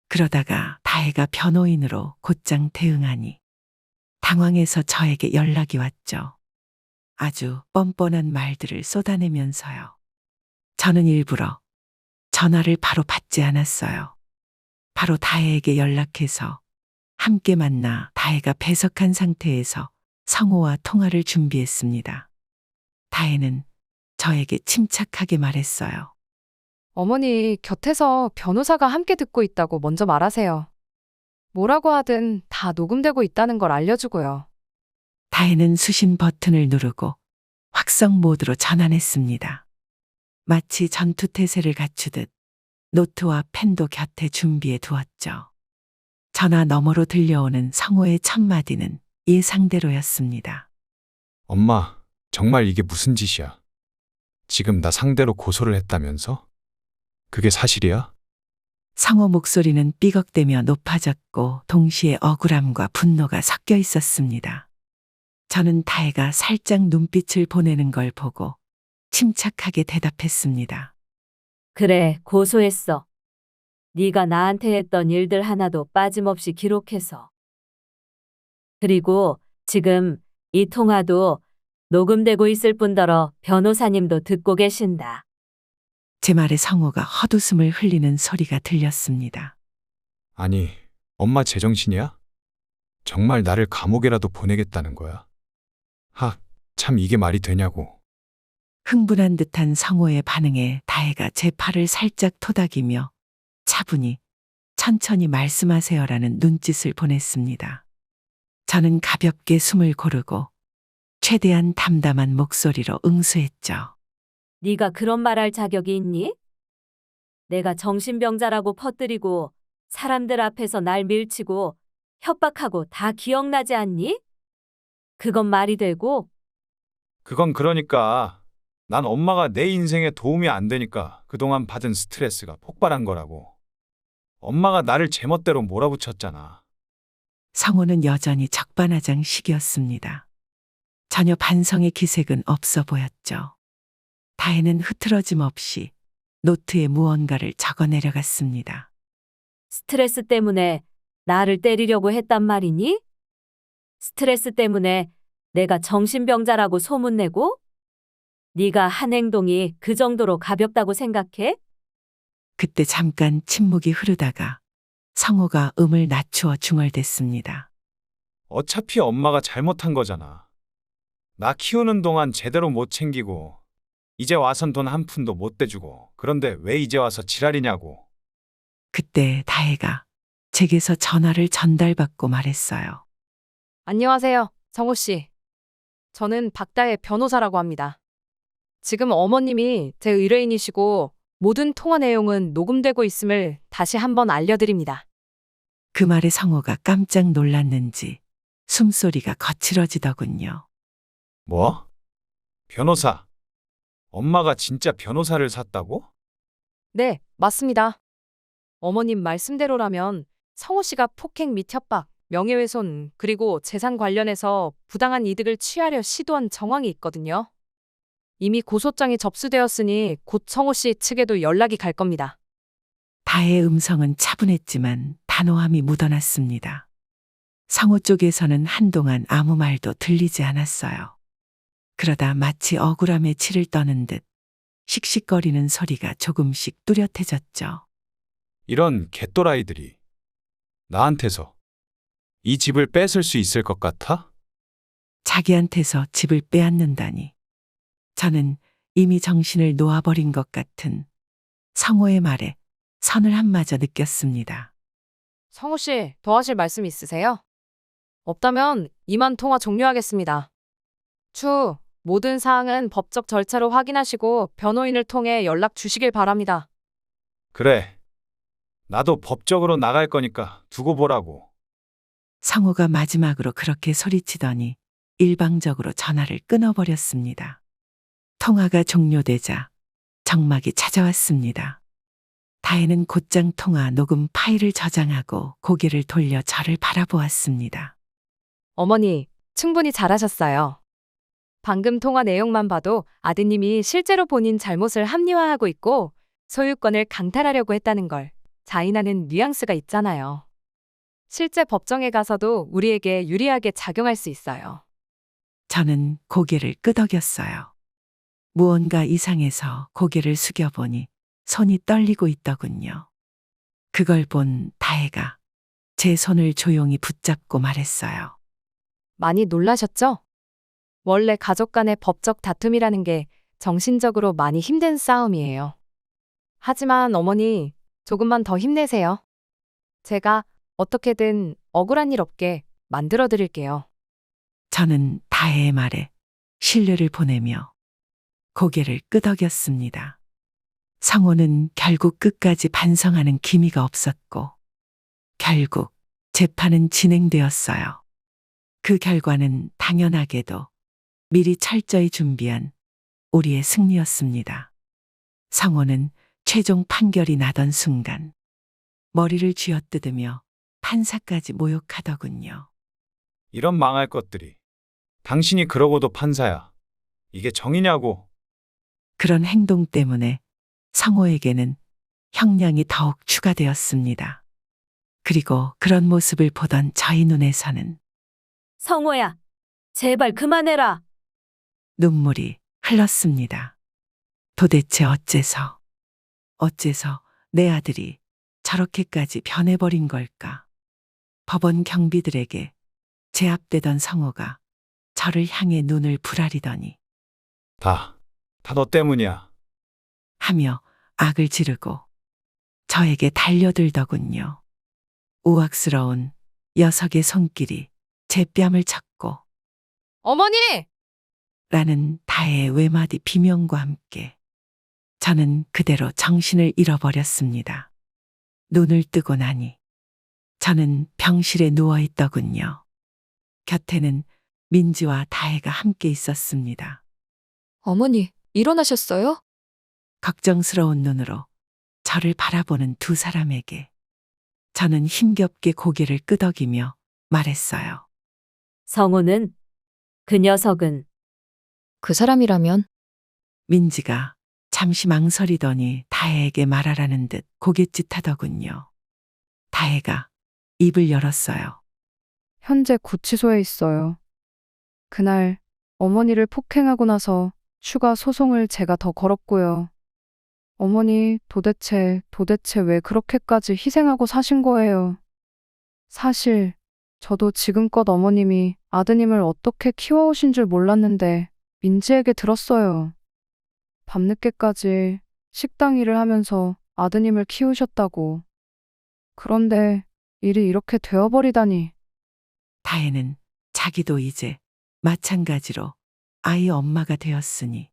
그러다가 다혜가 변호인으로 곧장 대응하니 당황해서 저에게 연락이 왔죠. 아주 뻔뻔한 말들을 쏟아내면서요. 저는 일부러 전화를 바로 받지 않았어요. 바로 다혜에게 연락해서 함께 만나 다혜가 배석한 상태에서 성호와 통화를 준비했습니다. 다혜는 저에게 침착하게 말했어요. 어머니 곁에서 변호사가 함께 듣고 있다고 먼저 말하세요. 뭐라고 하든 다 녹음되고 있다는 걸 알려주고요. 다혜는 수신 버튼을 누르고 확성 모드로 전환했습니다. 마치 전투태세를 갖추듯 노트와 펜도 곁에 준비해 두었죠. 전화 너머로 들려오는 성호의 첫 마디는 예상대로였습니다. 엄마, 정말 이게 무슨 짓이야? 지금 나 상대로 고소를 했다면서? 그게 사실이야? 성호 목소리는 삐걱대며 높아졌고 동시에 억울함과 분노가 섞여 있었습니다. 저는 다혜가 살짝 눈빛을 보내는 걸 보고 침착하게 대답했습니다. 그래, 고소했어. 네가 나한테 했던 일들 하나도 빠짐없이 기록해서. 그리고 지금 이 통화도 녹음되고 있을 뿐더러 변호사님도 듣고 계신다. 제 말에 성호가 헛웃음을 흘리는 소리가 들렸습니다. 아니, 엄마 제정신이야? 정말 나를 감옥에라도 보내겠다는 거야? 참 이게 말이 되냐고. 흥분한 듯한 성호의 반응에 다혜가 제 팔을 살짝 토닥이며 차분히 천천히 말씀하세요라는 눈짓을 보냈습니다. 저는 가볍게 숨을 고르고 최대한 담담한 목소리로 응수했죠. 네가 그런 말할 자격이 있니? 내가 정신병자라고 퍼뜨리고 사람들 앞에서 날 밀치고 협박하고 다 기억나지 않니? 그건 말이 되고 그건 그러니까 난 엄마가 내 인생에 도움이 안 되니까 그동안 받은 스트레스가 폭발한 거라고. 엄마가 나를 제멋대로 몰아붙였잖아. 성호는 여전히 적반하장식이었습니다. 전혀 반성의 기색은 없어 보였죠. 다혜는 흐트러짐 없이 노트에 무언가를 적어 내려갔습니다. 스트레스 때문에 나를 때리려고 했단 말이니? 스트레스 때문에 내가 정신병자라고 소문내고? 네가 한 행동이 그 정도로 가볍다고 생각해? 그때 잠깐 침묵이 흐르다가 성호가 음을 낮추어 중얼댔습니다. 어차피 엄마가 잘못한 거잖아. 나 키우는 동안 제대로 못 챙기고 이제 와선 돈 한 푼도 못 대주고 그런데 왜 이제 와서 지랄이냐고. 그때 다혜가 제게서 전화를 전달받고 말했어요. 안녕하세요, 성호 씨. 저는 박다혜 변호사라고 합니다. 지금 어머님이 제 의뢰인이시고 모든 통화 내용은 녹음되고 있음을 다시 한번 알려드립니다. 그 말에 성호가 깜짝 놀랐는지 숨소리가 거칠어지더군요. 뭐? 변호사? 엄마가 진짜 변호사를 샀다고? 네, 맞습니다. 어머님 말씀대로라면 성호 씨가 폭행 및 협박, 명예훼손, 그리고 재산 관련해서 부당한 이득을 취하려 시도한 정황이 있거든요. 이미 고소장이 접수되었으니 곧 성호 씨 측에도 연락이 갈 겁니다. 다혜의 음성은 차분했지만 단호함이 묻어났습니다. 성호 쪽에서는 한동안 아무 말도 들리지 않았어요. 그러다 마치 억울함에 치를 떠는 듯 씩씩거리는 소리가 조금씩 뚜렷해졌죠. 이런 개또라이들이 나한테서 이 집을 뺏을 수 있을 것 같아? 자기한테서 집을 빼앗는다니. 저는 이미 정신을 놓아버린 것 같은 성호의 말에 선을 한마저 느꼈습니다. 성호 씨, 더 하실 말씀 있으세요? 없다면 이만 통화 종료하겠습니다. 추후 모든 사항은 법적 절차로 확인하시고 변호인을 통해 연락 주시길 바랍니다. 그래. 나도 법적으로 나갈 거니까 두고 보라고. 성호가 마지막으로 그렇게 소리치더니 일방적으로 전화를 끊어버렸습니다. 통화가 종료되자 정막이 찾아왔습니다. 다혜는 곧장 통화 녹음 파일을 저장하고 고개를 돌려 저를 바라보았습니다. 어머니, 충분히 잘하셨어요. 방금 통화 내용만 봐도 아드님이 실제로 본인 잘못을 합리화하고 있고 소유권을 강탈하려고 했다는 걸 자인하는 뉘앙스가 있잖아요. 실제 법정에 가서도 우리에게 유리하게 작용할 수 있어요. 저는 고개를 끄덕였어요. 무언가 이상해서 고개를 숙여보니 손이 떨리고 있더군요. 그걸 본 다혜가 제 손을 조용히 붙잡고 말했어요. 많이 놀라셨죠? 원래 가족 간의 법적 다툼이라는 게 정신적으로 많이 힘든 싸움이에요. 하지만 어머니, 조금만 더 힘내세요. 제가 어떻게든 억울한 일 없게 만들어 드릴게요. 저는 다혜의 말에 신뢰를 보내며 고개를 끄덕였습니다. 성호는 결국 끝까지 반성하는 기미가 없었고 결국 재판은 진행되었어요. 그 결과는 당연하게도 미리 철저히 준비한 우리의 승리였습니다. 성호는 최종 판결이 나던 순간 머리를 쥐어뜯으며 판사까지 모욕하더군요. 이런 망할 것들이. 당신이 그러고도 판사야. 이게 정이냐고. 그런 행동 때문에 성호에게는 형량이 더욱 추가되었습니다. 그리고 그런 모습을 보던 저희 눈에서는 성호야, 제발 그만해라. 눈물이 흘렀습니다. 도대체 어째서 어째서 내 아들이 저렇게까지 변해버린 걸까? 법원 경비들에게 제압되던 성호가 저를 향해 눈을 부라리더니 다 너 때문이야. 하며 악을 지르고 저에게 달려들더군요. 우악스러운 녀석의 손길이 제 뺨을 쳤고 어머니! 라는 다혜의 외마디 비명과 함께 저는 그대로 정신을 잃어버렸습니다. 눈을 뜨고 나니 저는 병실에 누워 있더군요. 곁에는 민지와 다혜가 함께 있었습니다. 어머니, 일어나셨어요? 걱정스러운 눈으로 저를 바라보는 두 사람에게 저는 힘겹게 고개를 끄덕이며 말했어요. 성우는 그 녀석은 그 사람이라면 민지가 잠시 망설이더니 다혜에게 말하라는 듯 고갯짓하더군요. 다혜가 입을 열었어요. 현재 구치소에 있어요. 그날 어머니를 폭행하고 나서 추가 소송을 제가 더 걸었고요. 어머니 도대체 왜 그렇게까지 희생하고 사신 거예요? 사실 저도 지금껏 어머님이 아드님을 어떻게 키워오신 줄 몰랐는데 민지에게 들었어요. 밤늦게까지 식당 일을 하면서 아드님을 키우셨다고. 그런데 일이 이렇게 되어버리다니. 다혜는 자기도 이제 마찬가지로 아이 엄마가 되었으니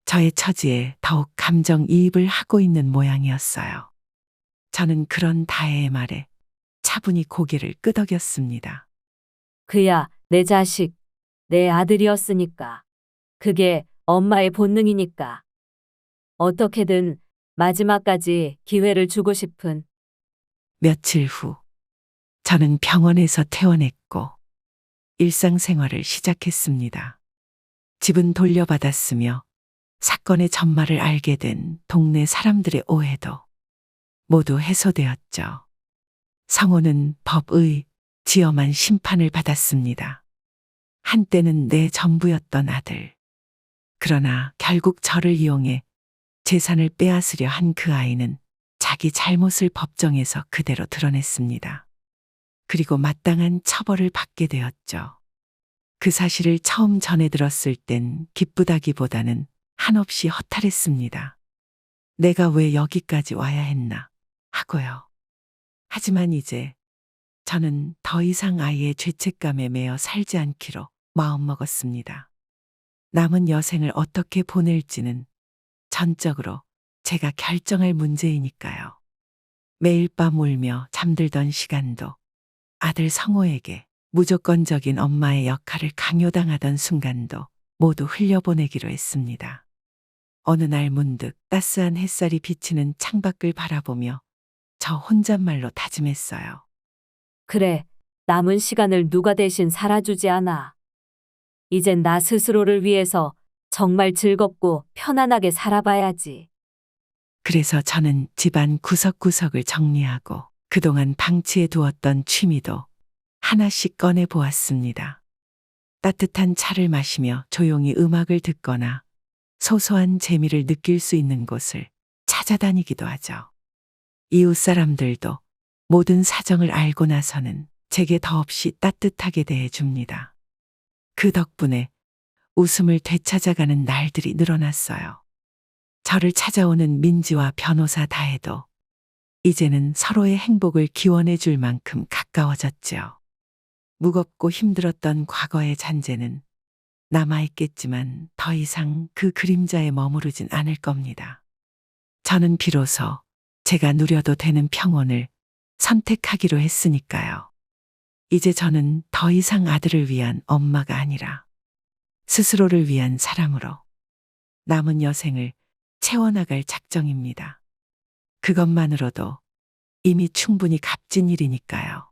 저의 처지에 더욱 감정이입을 하고 있는 모양이었어요. 저는 그런 다혜의 말에 차분히 고개를 끄덕였습니다. 그야 내 자식, 내 아들이었으니까. 그게 엄마의 본능이니까. 어떻게든 마지막까지 기회를 주고 싶은. 며칠 후 저는 병원에서 퇴원했고 일상생활을 시작했습니다. 집은 돌려받았으며 사건의 전말을 알게 된 동네 사람들의 오해도 모두 해소되었죠. 성호는 법의 지엄한 심판을 받았습니다. 한때는 내 전부였던 아들. 그러나 결국 저를 이용해 재산을 빼앗으려 한 그 아이는 자기 잘못을 법정에서 그대로 드러냈습니다. 그리고 마땅한 처벌을 받게 되었죠. 그 사실을 처음 전해 들었을 땐 기쁘다기보다는 한없이 허탈했습니다. 내가 왜 여기까지 와야 했나 하고요. 하지만 이제 저는 더 이상 아이의 죄책감에 매여 살지 않기로 마음먹었습니다. 남은 여생을 어떻게 보낼지는 전적으로 제가 결정할 문제이니까요. 매일 밤 울며 잠들던 시간도 아들 성호에게 무조건적인 엄마의 역할을 강요당하던 순간도 모두 흘려보내기로 했습니다. 어느 날 문득 따스한 햇살이 비치는 창밖을 바라보며 저 혼잣말로 다짐했어요. 그래, 남은 시간을 누가 대신 살아주지 않아. 이젠 나 스스로를 위해서 정말 즐겁고 편안하게 살아봐야지. 그래서 저는 집안 구석구석을 정리하고 그동안 방치해 두었던 취미도 하나씩 꺼내 보았습니다. 따뜻한 차를 마시며 조용히 음악을 듣거나 소소한 재미를 느낄 수 있는 곳을 찾아다니기도 하죠. 이웃 사람들도 모든 사정을 알고 나서는 제게 더없이 따뜻하게 대해줍니다. 그 덕분에 웃음을 되찾아가는 날들이 늘어났어요. 저를 찾아오는 민지와 변호사 다혜도 이제는 서로의 행복을 기원해 줄 만큼 가까워졌죠. 무겁고 힘들었던 과거의 잔재는 남아있겠지만 더 이상 그 그림자에 머무르진 않을 겁니다. 저는 비로소 제가 누려도 되는 평온을 선택하기로 했으니까요. 이제 저는 더 이상 아들을 위한 엄마가 아니라 스스로를 위한 사람으로 남은 여생을 채워나갈 작정입니다. 그것만으로도 이미 충분히 값진 일이니까요.